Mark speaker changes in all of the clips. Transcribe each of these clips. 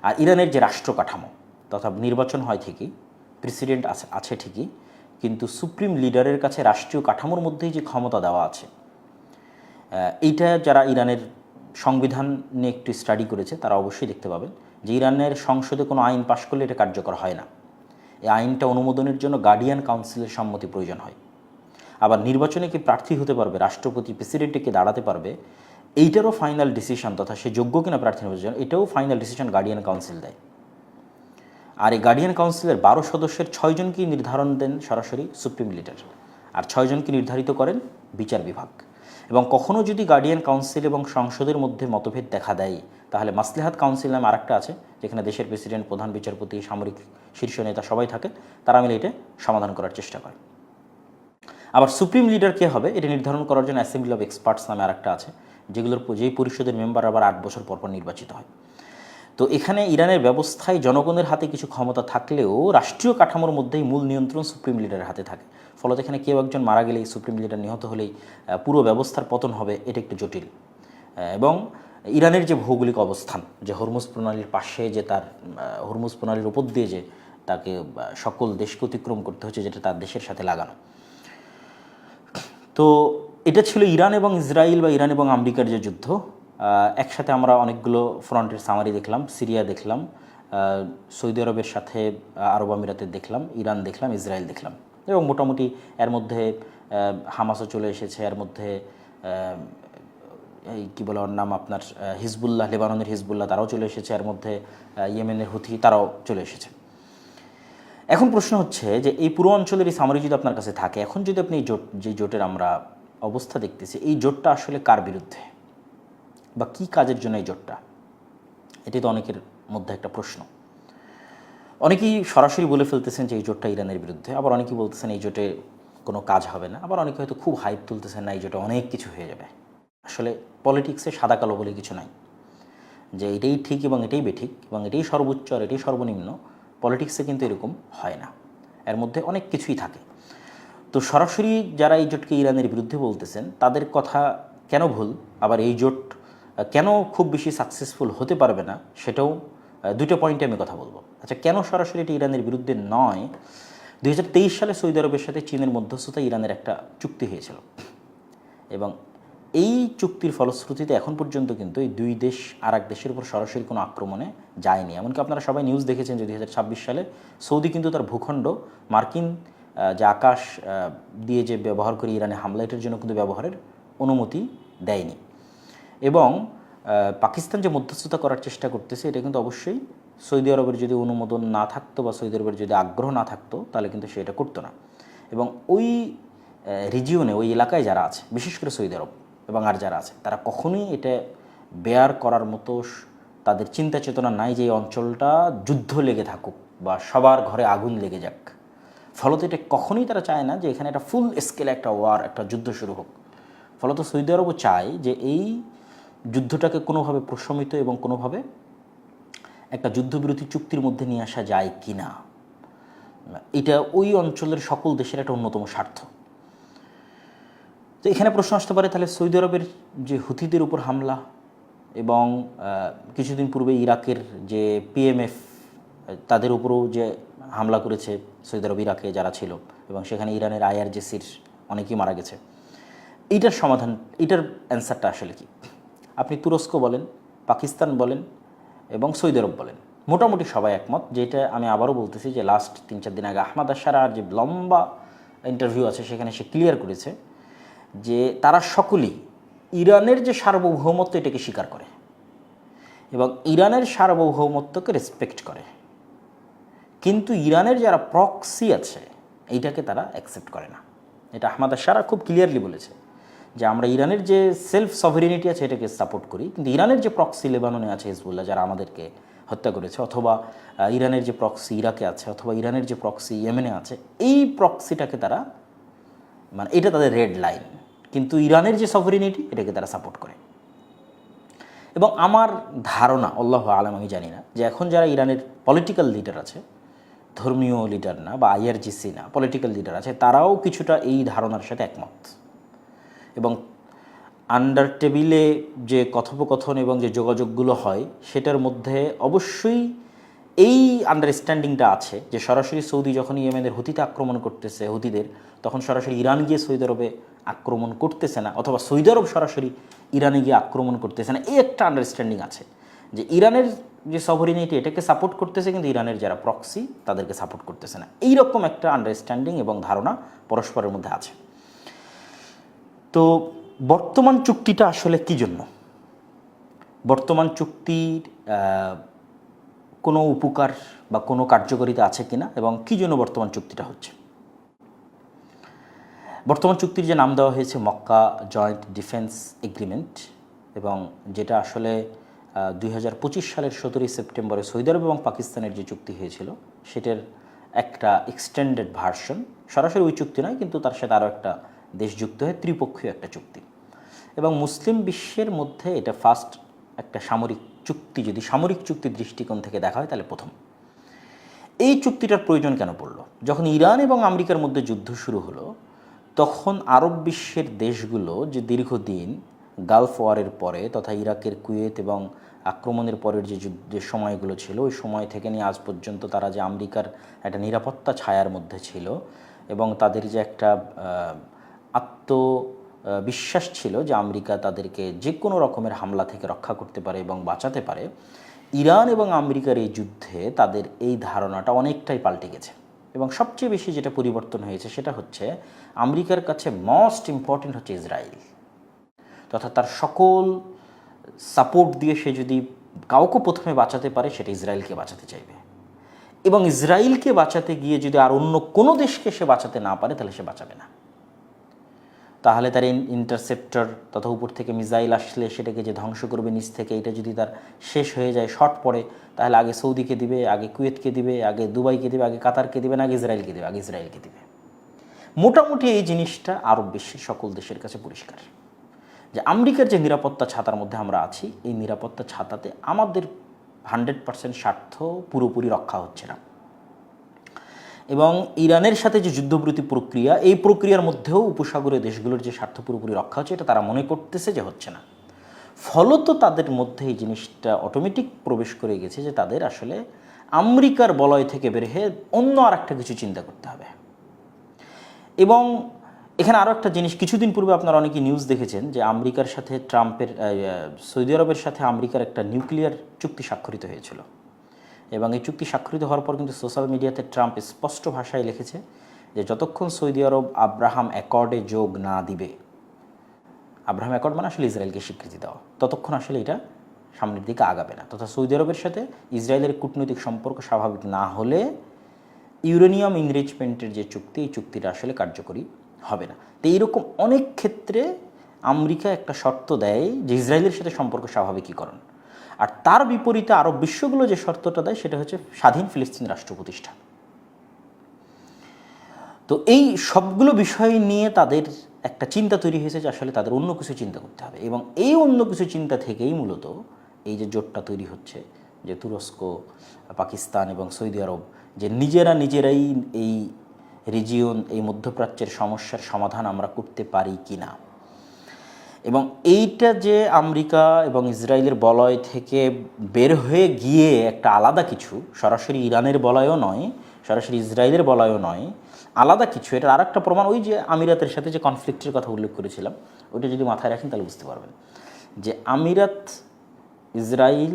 Speaker 1: আর ইরানের যে রাষ্ট্র কাঠামো তথা নির্বাচন হয় ঠিকই, প্রেসিডেন্ট আছে ঠিকই, কিন্তু সুপ্রিম লিডারের কাছে রাষ্ট্রীয় কাঠামোর মধ্যেই যে ক্ষমতা দেওয়া আছে, এইটা যারা ইরানের সংবিধান নিয়ে একটু স্টাডি করেছে তারা অবশ্যই দেখতে পাবেন যে ইরানের সংসদে কোনো আইন পাশ করলে এটা কার্যকর হয় না। এই আইনটা অনুমোদনের জন্য গার্ডিয়ান কাউন্সিলের সম্মতি প্রয়োজন হয়। আবার নির্বাচনে কি প্রার্থী হতে পারবে, রাষ্ট্রপতি প্রেসিডেন্টে কি দাঁড়াতে পারবে, এইটারও ফাইনাল ডিসিশন তথা সে যোগ্য কিনা প্রার্থী নির্বাচন, এটাও ফাইনাল ডিসিশন গার্ডিয়ান কাউন্সিল দেয়। আর এই গার্ডিয়ান কাউন্সিলের 12 সদস্যের 6 জনকেই নির্ধারণ দেন সরাসরি সুপ্রিম লিডার, আর 6 জনকে নির্ধারিত করেন বিচার বিভাগ। এবং কখনও যদি গার্ডিয়ান কাউন্সিল এবং সংসদের মধ্যে মতভেদ দেখা দেয়, তাহলে মাসলিহাত কাউন্সিল নামে আরেকটা আছে, যেখানে দেশের প্রেসিডেন্ট, প্রধান বিচারপতি, সামরিক শীর্ষ নেতা সবাই থাকে, তারা মিলে এটা সমাধান করার চেষ্টা করে। আবার সুপ্রিম লিডার কে হবে এটা নির্ধারণ করার জন্য অ্যাসেম্বলি অফ এক্সপার্টস নামে আরেকটা আছে, যেই পরিষদের মেম্বার আবার 8 বছর পর নির্বাচিত হয়। তো এখানে ইরানের ব্যবস্থায় জনগণের হাতে কিছু ক্ষমতা থাকলেও রাষ্ট্রীয় কাঠামোর মধ্যেই মূল নিয়ন্ত্রণ সুপ্রিম লিডারের হাতে থাকে। ফলত এখানে কেউ একজন মারা গেলেই, সুপ্রিম লিডার নিহত হলেই পুরো ব্যবস্থার পতন হবে, এটা একটু জটিল। এবং ইরানের যে ভৌগোলিক অবস্থান, যে হরমুজ প্রণালীর পাশে, যে তার হরমুজ প্রণালীর উপর দিয়ে যে তাকে সকল দেশকে অতিক্রম করতে হচ্ছে, যেটা তার দেশের সাথে লাগানো। তো এটা ছিল ইরান এবং ইসরায়েল বা ইরান এবং আমেরিকার যে যুদ্ধ। একসাথে আমরা অনেকগুলো ফ্রন্টের সামারি দেখলাম, সিরিয়া দেখলাম, সৌদি আরবের সাথে আরব আমিরাতের দেখলাম, ইরান দেখলাম, ইসরায়েল দেখলাম, এবং মোটামুটি এর মধ্যে হামাসও চলে এসেছে, এর মধ্যে এই কী বলে ওর নাম আপনার হিজবুল্লাহ, লেবাননের হিজবুল্লাহ তারাও চলে এসেছে, এর মধ্যে ইয়েমেনের হুথি তারাও চলে এসেছে। এখন প্রশ্ন হচ্ছে যে এই পুরো অঞ্চলের এই সামরি যদি আপনার কাছে থাকে, এখন যদি আপনি যে জোটের আমরা অবস্থা দেখতেছি, এই জোটটা আসলে কার বিরুদ্ধে বা কী কাজের জন্য এই জোটটা, এটি তো অনেকের মধ্যে একটা প্রশ্ন। অনেকেই সরাসরি বলে ফেলতেছেন যে এই জোটটা ইরানের বিরুদ্ধে, আবার অনেকেই বলতেছেন এই জোটে কোনো কাজ হবে না, আবার অনেকে হয়তো খুব হাইপ তুলতেছেন না এই জোটে অনেক কিছু হয়ে যাবে। আসলে পলিটিক্সে সাদা কালো বলে কিছু নাই, যে এটাই ঠিক এবং এটাই বেঠিক এবং এটাই সর্বোচ্চ আর এটাই সর্বনিম্ন। পলিটিক্সে কিন্তু এরকম হয় না, এর মধ্যে অনেক কিছুই থাকে। তো সরাসরি যারা এই জোটকে ইরানের বিরুদ্ধে বলতেছেন তাদের কথা কেন ভুল, আবার এই জোট কেন খুব বেশি সাকসেসফুল হতে পারবে না, সেটাও দুটো পয়েন্টে আমি কথা বলবো। আচ্ছা, কেন সরাসরি এটি ইরানের বিরুদ্ধে নয়? 2023 সালে সৌদি আরবের সাথে চীনের মধ্যস্থতায় ইরানের একটা চুক্তি হয়েছিল, এবং এই চুক্তির ফলশ্রুতিতে এখন পর্যন্ত কিন্তু এই দুই দেশ আর এক দেশের উপর সরাসরি কোনো আক্রমণে যায়নি। এমনকি আপনারা সবাই নিউজ দেখেছেন যে 2026 সালে সৌদি কিন্তু তার ভূখণ্ড মার্কিন যে আকাশ দিয়ে যে ব্যবহার করে ইরানে হামলা, এটার জন্য কিন্তু ব্যবহারের অনুমতি দেয়নি। এবং পাকিস্তান যে মধ্যস্থতা করার চেষ্টা করতেছে, এটা কিন্তু অবশ্যই সৌদি আরবের যদি অনুমোদন না থাকতো বা সৌদি আরবের যদি আগ্রহ না থাকতো, তাহলে কিন্তু সে এটা করতো না। এবং ওই রিজিয়নে, ওই এলাকায় যারা আছে, বিশেষ করে সৌদি আরব এবং আর যারা আছে, তারা কখনোই এটা বেয়ার করার মতো তাদের চিন্তা চেতনা নাই যে এই অঞ্চলটা যুদ্ধ লেগে থাকুক বা সবার ঘরে আগুন লেগে যাক। ফলত এটা কখনোই তারা চায় না যে এখানে একটা ফুল স্কেলে একটা ওয়ার, একটা যুদ্ধ শুরু হোক। ফলত সৌদি আরবও চায় যে এই যুদ্ধটাকে কোনোভাবে প্রশমিত এবং কোনোভাবে একটা যুদ্ধবিরতি চুক্তির মধ্যে নিয়ে আসা যায় কি না, এটা ওই অঞ্চলের সকল দেশের একটা অন্যতম স্বার্থ। তো এখানে প্রশ্ন আসতে পারে, তাহলে সৌদি আরবের যে হুথিদের উপর হামলা এবং কিছুদিন পূর্বে ইরাকের যে পিএমএফ তাদের উপরও যে হামলা করেছে সৌদি আরব, ইরাকে যারা ছিল, এবং সেখানে ইরানের আইআরজিসির অনেকেই মারা গেছে, এইটার সমাধান, এইটার অ্যান্সারটা আসলে কি? আপনি তুরস্ক বলেন, পাকিস্তান বলেন এবং সৌদি আরব বলেন, মোটামুটি সবাই একমত, যেটা আমি আবারও বলতেছি যে লাস্ট 3-4 দিন আগে আহমাদ আশারার যে লম্বা ইন্টারভিউ আছে সেখানে সে ক্লিয়ার করেছে যে তারা সকলেই ইরানের যে সার্বভৌমত্ব এটাকে স্বীকার করে এবং ইরানের সার্বভৌমত্বকে রেসপেক্ট করে, কিন্তু ইরানের যারা প্রক্সি আছে এইটাকে তারা অ্যাকসেপ্ট করে না। এটা আহমাদ আশারা খুব ক্লিয়ারলি বলেছে যে আমরা ইরানের যে সেলফ সভারিনিটি আছে এটাকে সাপোর্ট করি, কিন্তু ইরানের যে প্রক্সি লেবাননে আছে হিজবুল্লাহ, যারা আমাদেরকে হত্যা করেছে, অথবা ইরানের যে প্রক্সি ইরাকে আছে, অথবা ইরানের যে প্রক্সি ইয়েমেনে আছে, এই প্রক্সিটাকে তারা, মানে এটা তাদের রেড লাইন, কিন্তু ইরানের যে সভারিনিটি এটাকে তারা সাপোর্ট করে। এবং আমার ধারণা, আল্লাহু আলাম, আমি জানি না, যে এখন যারা ইরানের পলিটিক্যাল লিডার আছে, ধর্মীয় লিডার না বা আইআরজিসি না, পলিটিক্যাল লিডার আছে, তারাও কিছুটা এই ধারণার সাথে একমত। এবং আন্ডার টেবিলে যে কথোপকথন এবং যে যোগাযোগগুলো হয় সেটার মধ্যে অবশ্যই এই আন্ডারস্ট্যান্ডিংটা আছে যে সরাসরি সৌদি যখন ইয়েমেনের হুতিতে আক্রমণ করতেছে হুতিদের, তখন সরাসরি ইরান গিয়ে সৌদি আরবে আক্রমণ করতেছে না, অথবা সৌদি আরব সরাসরি ইরানে গিয়ে আক্রমণ করতেছে না। এই একটা আন্ডারস্ট্যান্ডিং আছে যে ইরানের যে সভরিনিটি এটাকে সাপোর্ট করতেছে, কিন্তু ইরানের যারা প্রক্সি তাদেরকে সাপোর্ট করতেছে না। এইরকম একটা আন্ডারস্ট্যান্ডিং এবং ধারণা পরস্পরের মধ্যে আছে। তো বর্তমান চুক্তিটা আসলে কী জন্য? বর্তমান চুক্তির কোনো উপকার বা কোনো কার্যকারিতা আছে কিনা এবং কী জন্য বর্তমান চুক্তিটা হচ্ছে? বর্তমান চুক্তির যে নাম দেওয়া হয়েছে মক্কা জয়েন্ট ডিফেন্স এগ্রিমেন্ট, এবং যেটা আসলে 2025 সালের 17 সেপ্টেম্বরে সৌদি আরব এবং পাকিস্তানের যে চুক্তি হয়েছিল সেটার একটা এক্সটেন্ডেড ভার্সন, সরাসরি ওই চুক্তি নয় কিন্তু তার সাথে আরও একটা দেশ যুক্ত হয়ে ত্রিপক্ষীয় একটা চুক্তি, এবং মুসলিম বিশ্বের মধ্যে এটা ফার্স্ট একটা সামরিক চুক্তি। যদি সামরিক চুক্তির দৃষ্টিকোণ থেকে দেখা হয় তাহলে প্রথম। এই চুক্তিটার প্রয়োজন কেন পড়লো? যখন ইরান এবং আমেরিকার মধ্যে যুদ্ধ শুরু হলো তখন আরব বিশ্বের দেশগুলো যে দীর্ঘদিন গালফ ওয়ারের পরে তথা ইরাকের কুয়েত এবং আক্রমণের পরের যে যুদ্ধের সময়গুলো ছিল ওই সময় থেকে নিয়ে আজ পর্যন্ত তারা যে আমেরিকার একটা নিরাপত্তা ছায়ার মধ্যে ছিল এবং তাদের যে একটা বিশ্বাস ছিল যে আমেরিকা তাদেরকে যে কোনো রকমের হামলা থেকে রক্ষা করতে পারে এবং বাঁচাতে পারে, ইরান এবং আমেরিকার এই যুদ্ধে তাদের এই ধারণাটা অনেকটাই পাল্টে গেছে। এবং সবচেয়ে বেশি যেটা পরিবর্তন হয়েছে সেটা হচ্ছে আমেরিকার কাছে মোস্ট ইম্পর্টেন্ট হচ্ছে ইসরায়েল, তথা তার সকল সাপোর্ট দিয়ে সে যদি কাউকে প্রথমে বাঁচাতে পারে সেটা ইসরায়েলকে বাঁচাতে চাইবে, এবং ইসরায়েলকে বাঁচাতে গিয়ে যদি আর অন্য কোনো দেশকে সে বাঁচাতে না পারে তাহলে সে বাঁচাবে না। তাহলে তার ইন্টারসেপ্টর তথা উপর থেকে মিসাইল আসলে সেটাকে যে ধ্বংস করবে নিচ থেকে, এটা যদি তার শেষ হয়ে যায়, শর্ট পড়ে, তাহলে আগে সৌদিকে দিবে, আগে কুয়েতকে দিবে, আগে দুবাইকে দিবে, আগে কাতারকে দিবে না, আগে ইসরায়েলকে দেবে, আগে ইসরায়েলকে দিবে। মোটামুটি এই জিনিসটা আরব বিশ্বের সকল দেশের কাছে পরিষ্কার যে আমেরিকার যে নিরাপত্তা ছাতার মধ্যে আমরা আছি, এই নিরাপত্তা ছাতাতে আমাদের 100% স্বার্থ পুরোপুরি রক্ষা হচ্ছে না। এবং ইরানের সাথে যে যুদ্ধবিরতি প্রক্রিয়া, এই প্রক্রিয়ার মধ্যেও উপসাগরীয় দেশগুলোর যে স্বার্থ পুরোপুরি রক্ষা হচ্ছে এটা তারা মনে করতেছে যে হচ্ছে না। ফলত তাদের মধ্যে এই জিনিসটা অটোমেটিক প্রবেশ করে গেছে যে তাদের আসলে আমেরিকার বলয় থেকে বের হয়ে অন্য আর একটা কিছু চিন্তা করতে হবে। এবং এখানে আরও একটা জিনিস, কিছুদিন পূর্বে আপনারা অনেকেই নিউজ দেখেছেন যে আমেরিকার সাথে ট্রাম্পের সৌদি আরবের সাথে আমেরিকার একটা নিউক্লিয়ার চুক্তি স্বাক্ষরিত হয়েছিল, এবং এই চুক্তি স্বাক্ষরিত হওয়ার পর কিন্তু সোশ্যাল মিডিয়াতে ট্রাম্প স্পষ্ট ভাষায় লিখেছে যে যতক্ষণ সৌদি আরব আব্রাহাম অ্যাকর্ডে যোগ না দিবে, আব্রাহাম অ্যাকর্ড মানে আসলে ইসরায়েলকে স্বীকৃতি দেওয়া, ততক্ষণ আসলে এটা সামনের দিকে আগাবে না। তথা সৌদি আরবের সাথে ইসরায়েলের কূটনৈতিক সম্পর্ক স্বাভাবিক না হলে ইউরেনিয়াম ইনরিচমেন্টের যে চুক্তি, এই চুক্তিটা আসলে কার্যকরী হবে না। তো এইরকম অনেক ক্ষেত্রে আমেরিকা একটা শর্ত দেয় যে ইসরায়েলের সাথে সম্পর্ক স্বাভাবিকীকরণ, আর তার বিপরীতে আরব বিশ্বগুলো যে শর্তটা দেয় সেটা হচ্ছে স্বাধীন ফিলিস্তিন রাষ্ট্র প্রতিষ্ঠা। তো এই সবগুলো বিষয় নিয়ে তাদের একটা চিন্তা তৈরি হয়েছে যে আসলে তাদের অন্য কিছু চিন্তা করতে হবে, এবং এই অন্য কিছু চিন্তা থেকেই মূলত এই যে জোটটা তৈরি হচ্ছে যে তুরস্ক, পাকিস্তান এবং সৌদি আরব যে নিজেরাই এই রিজিয়ন, এই মধ্যপ্রাচ্যের সমস্যার সমাধান আমরা করতে পারি কি না। এবং এইটা যে আমেরিকা এবং ইসরায়েলের বলয় থেকে বের হয়ে গিয়ে একটা আলাদা কিছু, সরাসরি ইরানের বলয়ও নয়, সরাসরি ইসরায়েলের বলয়ও নয়, আলাদা কিছু, এটার আর একটা প্রমাণ ওই যে আমিরাতের সাথে যে কনফ্লিক্টের কথা উল্লেখ করেছিলাম, ওইটা যদি মাথায় রাখেন তাহলে বুঝতে পারবেন যে আমিরাত, ইসরায়েল,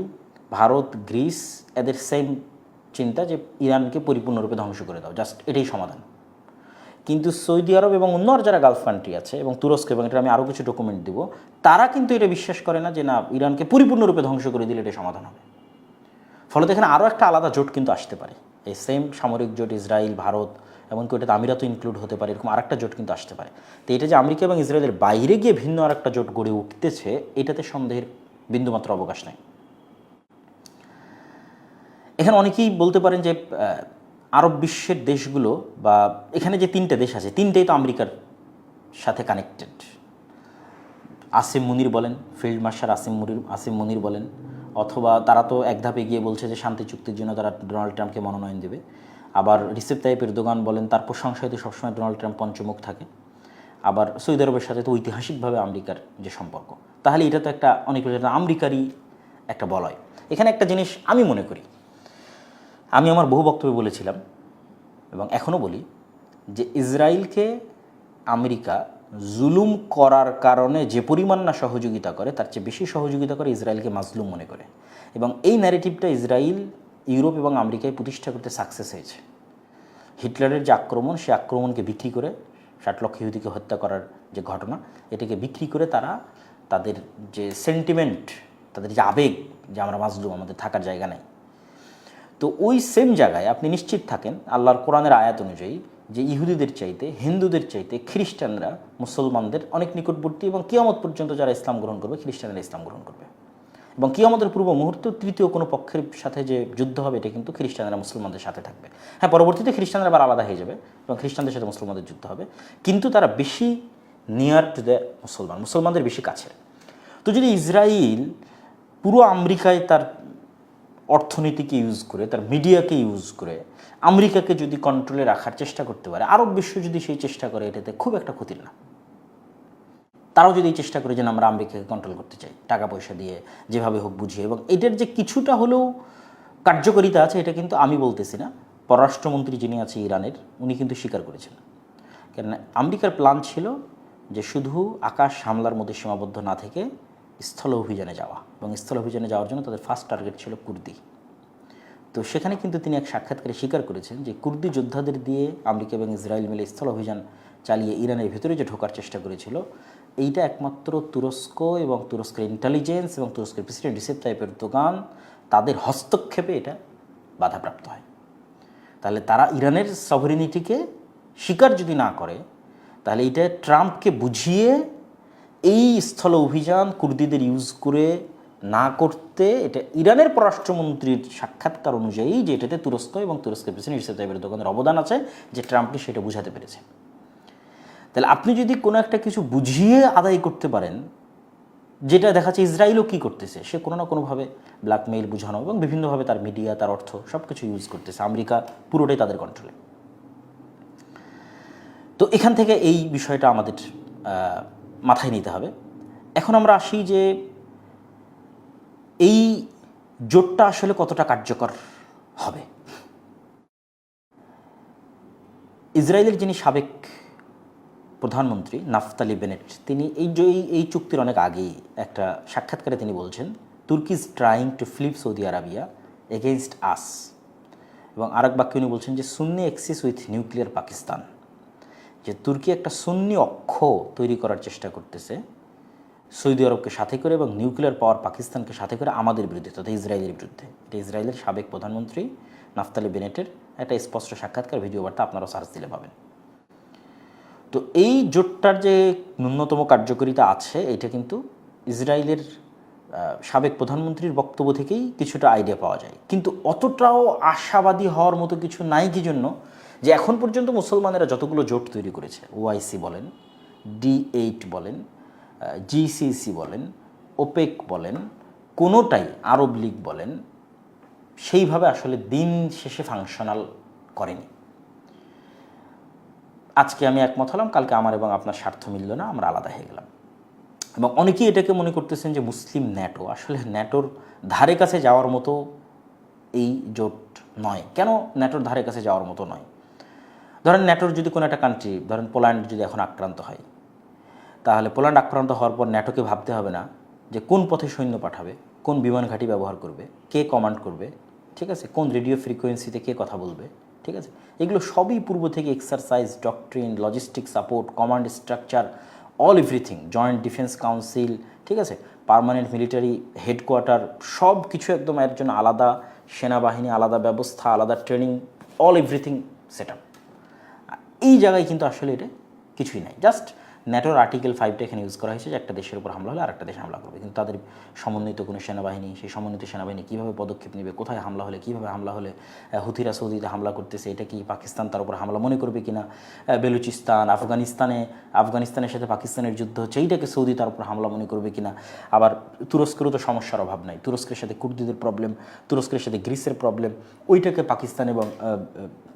Speaker 1: ভারত, গ্রিস এদের সেম চিন্তা যে ইরানকে পরিপূর্ণরূপে ধ্বংস করে দাও, জাস্ট এটাই সমাধান। কিন্তু সৌদি আরব এবং অন্য যারা গালফ কান্ট্রি আছে এবং তুরস্ক, এবং এটা আমি আরও কিছু ডকুমেন্ট দিব, তারা কিন্তু এটা বিশ্বাস করে না যে না, ইরানকে পরিপূর্ণরূপে ধ্বংস করে দিলে এটা সমাধান হবে। ফলত এখানে আরও একটা আলাদা জোট কিন্তু আসতে পারে, এই সেম সামরিক জোট ইসরায়েল, ভারত, এমনকি ওটাতে আমিরাতও ইনক্লুড হতে পারে, এরকম আরেকটা জোট কিন্তু আসতে পারে। তো এটা যে আমেরিকা এবং ইসরায়েলের বাইরে গিয়ে ভিন্ন আরেকটা জোট গড়ে উঠতেছে, এটাতে সন্দেহের বিন্দুমাত্র অবকাশ নাই। এখানে অনেকেই বলতে পারেন যে আরব বিশ্বের দেশগুলো বা এখানে যে তিনটে দেশ আছে, তিনটেই তো আমেরিকার সাথে কানেক্টেড। আসিম মুনির বলেন, ফিল্ড মার্শাল আসিম মুনির বলেন, অথবা তারা তো এক ধাপে গিয়ে বলছে যে শান্তি চুক্তির জন্য তারা ডোনাল্ড ট্রাম্পকে মনোনয়ন দেবে। আবার রিসেপ তাইয়িপ এরদোগান বলেন, তার প্রশংসায় তো সবসময় ডোনাল্ড ট্রাম্প পঞ্চমুখ থাকে। আবার সৌদি আরবের সাথে তো ঐতিহাসিকভাবে আমেরিকার যে সম্পর্ক, তাহলে এটা তো একটা অনেক আমেরিকারই একটা বলয়। এখানে একটা জিনিস আমি মনে করি, আমি আমার বহু বক্তব্যে বলেছিলাম এবং এখনও বলি যে ইসরায়েলকে আমেরিকা জুলুম করার কারণে যে পরিমাণ না সহযোগিতা করে, তার চেয়ে বেশি সহযোগিতা করে ইসরায়েলকে মাজলুম মনে করে। এবং এই ন্যারেটিভটা ইসরায়েল ইউরোপ এবং আমেরিকায় প্রতিষ্ঠা করতে সাকসেস হয়েছে। হিটলারের যে আক্রমণ, সে আক্রমণকে বিক্রি করে, 60 লক্ষ ইহুদিকে হত্যা করার যে ঘটনা, এটাকে বিক্রি করে তারা তাদের যে সেন্টিমেন্ট, তাদের যে আবেগ, যে আমরা মাজলুম, আমাদের থাকার জায়গা নেই, তো ওই সেম জায়গায় আপনি নিশ্চিত থাকেন আল্লাহর কোরআনের আয়াত অনুযায়ী যে ইহুদিদের চাইতে, হিন্দুদের চাইতে খ্রিস্টানরা মুসলমানদের অনেক নিকটবর্তী, এবং কিয়ামত পর্যন্ত যারা ইসলাম গ্রহণ করবে খ্রিস্টানরা ইসলাম গ্রহণ করবে। এবং কিয়ামতের পূর্ব মুহূর্তে তৃতীয় কোনো পক্ষের সাথে যে যুদ্ধ হবে, এটা কিন্তু খ্রিস্টানরা মুসলমানদের সাথে থাকবে। হ্যাঁ, পরবর্তীতে খ্রিস্টানরা আবার আলাদা হয়ে যাবে এবং খ্রিস্টানদের সাথে মুসলমানদের যুদ্ধ হবে, কিন্তু তারা বেশি নিয়ার টু দ্য মুসলমানদের বেশি কাছে। তো যদি ইসরায়েল পুরো আমেরিকায় তার অর্থনীতিকে ইউজ করে, তার মিডিয়াকে ইউজ করে আমেরিকাকে যদি কন্ট্রোলে রাখার চেষ্টা করতে পারে, আরব বিশ্ব যদি সেই চেষ্টা করে, এটাতে খুব একটা ক্ষতির না। তারাও যদি এই চেষ্টা করে যে আমরা আমেরিকাকে কন্ট্রোল করতে চাই টাকা পয়সা দিয়ে, যেভাবে হোক বুঝিয়ে, এবং এটার যে কিছুটা হলেও কার্যকারিতা আছে, এটা কিন্তু আমি বলতেছি না, পররাষ্ট্রমন্ত্রী যিনি আছে ইরানের, উনি কিন্তু স্বীকার করেছেন। কেননা আমেরিকার প্ল্যান ছিল যে শুধু আকাশ হামলার মধ্যে সীমাবদ্ধ না থেকে স্থল অভিযানে যাওয়া, এবং স্থল অভিযানে যাওয়ার জন্য তাদের ফার্স্ট টার্গেট ছিল কুর্দি। তো সেখানে কিন্তু তিনি এক সাক্ষাৎকারে স্বীকার করেছেন যে কুর্দি যোদ্ধাদের দিয়ে আমেরিকা এবং ইসরায়েল মিলে স্থল অভিযান চালিয়ে ইরানের ভেতরে যে ঢোকার চেষ্টা করেছিল, এইটা একমাত্র তুরস্ক এবং তুরস্কের ইন্টেলিজেন্স এবং তুরস্কের প্রেসিডেন্ট রিসেপ তাইয়িপ এরদোগান তাদের হস্তক্ষেপে এটা বাধাপ্রাপ্ত হয়। তাহলে তারা ইরানের সভরেনিটিকে স্বীকার যদি না করে, তাহলে এটা ট্রাম্পকে বুঝিয়ে এই স্থল অভিযান কুর্দিদের ইউজ করে না করতে, এটা ইরানের পররাষ্ট্রমন্ত্রীর সাক্ষাৎকার অনুযায়ী যে এটাতে তুরস্ক এবং তুরস্কের প্রেসিডেন্ট রিসেপ তাইয়িপ এরদোগানের অবদান আছে, যে ট্রাম্পকে সেটা বুঝাতে পেরেছে। তাহলে আপনি যদি কোনো একটা কিছু বুঝিয়ে আদায় করতে পারেন, যেটা দেখা যাচ্ছে ইসরায়েলও কী করতেছে, সে কোনো না কোনোভাবে ব্ল্যাকমেইল, বুঝানো এবং বিভিন্নভাবে তার মিডিয়া, তার অর্থ সব কিছু ইউজ করতেছে, আমেরিকা পুরোটাই তাদের কন্ট্রোলে। তো এখান থেকে এই বিষয়টা আমাদের মাথায় নিতে হবে। এখন আমরা আসি যে এই জোটটা আসলে কতটা কার্যকর হবে। ইসরায়েলের যিনি সাবেক প্রধানমন্ত্রী নাফতালি বেনেট, তিনি এই চুক্তির অনেক আগেই একটা সাক্ষাৎকারে তিনি বলছেন, Turkey is trying to flip Saudi Arabia against us, এবং আরেক বাক্যে উনি বলছেন যে Sunni axis with nuclear Pakistan, যে তুর্কি একটা সুন্নি অক্ষ তৈরি করার চেষ্টা করতেছে সৌদি আরবকে সাথে করে এবং নিউক্লিয়ার পাওয়ার পাকিস্তানকে সাথে করে আমাদের বিরুদ্ধে, তথা ইসরায়েলের বিরুদ্ধে। এটা ইসরায়েলের সাবেক প্রধানমন্ত্রী নাফতালি বেনেটের একটা স্পষ্ট সাক্ষাৎকার, ভিডিও বার্তা আপনারা সার্চ দিলে পাবেন। তো এই জোটটার যে ন্যূনতম কার্যকারিতা আছে, এটা কিন্তু ইসরায়েলের সাবেক প্রধানমন্ত্রীর বক্তব্য থেকেই কিছুটা আইডিয়া পাওয়া যায়। কিন্তু অতটাও আশাবাদী হওয়ার মতো কিছু নাই, কি জন্য, যে এখন পর্যন্ত মুসলমানেরা যতগুলো জোট তৈরি করেছে, ওআইসি বলেন, D8 বলেন, GCC বলেন, ওপেক বলেন, কোনোটাই, আরব লীগ বলেন, সেইভাবে আসলে দিন শেষে ফাংশনাল করেনি। আজকে আমি একমত হলাম, কালকে আমার এবং আপনার স্বার্থ মিলল না, আমরা আলাদা হয়ে গেলাম। এবং অনেকেই এটাকে মনে করতেছেন যে মুসলিম ন্যাটো, আসলে ন্যাটোর ধারে কাছে যাওয়ার মতো এই জোট নয়। কেন ন্যাটোর ধারে কাছে যাওয়ার মতো নয়? ধরেন ন্যাটোর যদি কোনো একটা কান্ট্রি, ধরেন পোল্যান্ড যদি এখন আক্রান্ত হয়, তাহলে পোল্যান্ড আক্রান্ত হওয়ার পর ন্যাটোকে ভাবতে হবে না যে কোন পথে সৈন্য পাঠাবে, কোন বিমান ঘাঁটি ব্যবহার করবে, কে কমান্ড করবে, ঠিক আছে, কোন রেডিও ফ্রিকোয়েন্সিতে কে কথা বলবে, ঠিক আছে, এগুলো সবই পূর্ব থেকে exercise, doctrine, logistic support, command structure, all everything, joint defence council, ঠিক আছে, পার্মানেন্ট মিলিটারি হেডকোয়ার্টার, সব কিছু একদম এর জন্য আলাদা সেনাবাহিনী, আলাদা ব্যবস্থা, আলাদা training, all everything set up. এই জায়গায় কিন্তু আসলে এটা কিছুই নাই, জাস্ট ন্যাটোর আর্টিকেল 5টা এখানে ইউজ করা হয়েছে যে একটা দেশের উপর হামলা হলে আরেকটা দেশ হামলা করবে, কিন্তু তাদের সমন্বিত কোনো সেনাবাহিনী, সেই সমন্বিত সেনাবাহিনী কীভাবে পদক্ষেপ নেবে, কোথায় হামলা হলে, কীভাবে হামলা হলে, হুথিরা সৌদিতে হামলা করতেছে, এটা কি পাকিস্তান তার উপর হামলা মনে করবে কিনা, বেলুচিস্তান, আফগানিস্তানের সাথে পাকিস্তানের যুদ্ধ হচ্ছে, এইটাকে সৌদি তার উপর হামলা মনে করবে কিনা। আবার তুরস্কেরও তো সমস্যার অভাব নাই, তুরস্কের সাথে কুর্দিদের প্রবলেম, তুরস্কের সাথে গ্রিসের প্রবলেম, ওইটাকে পাকিস্তান এবং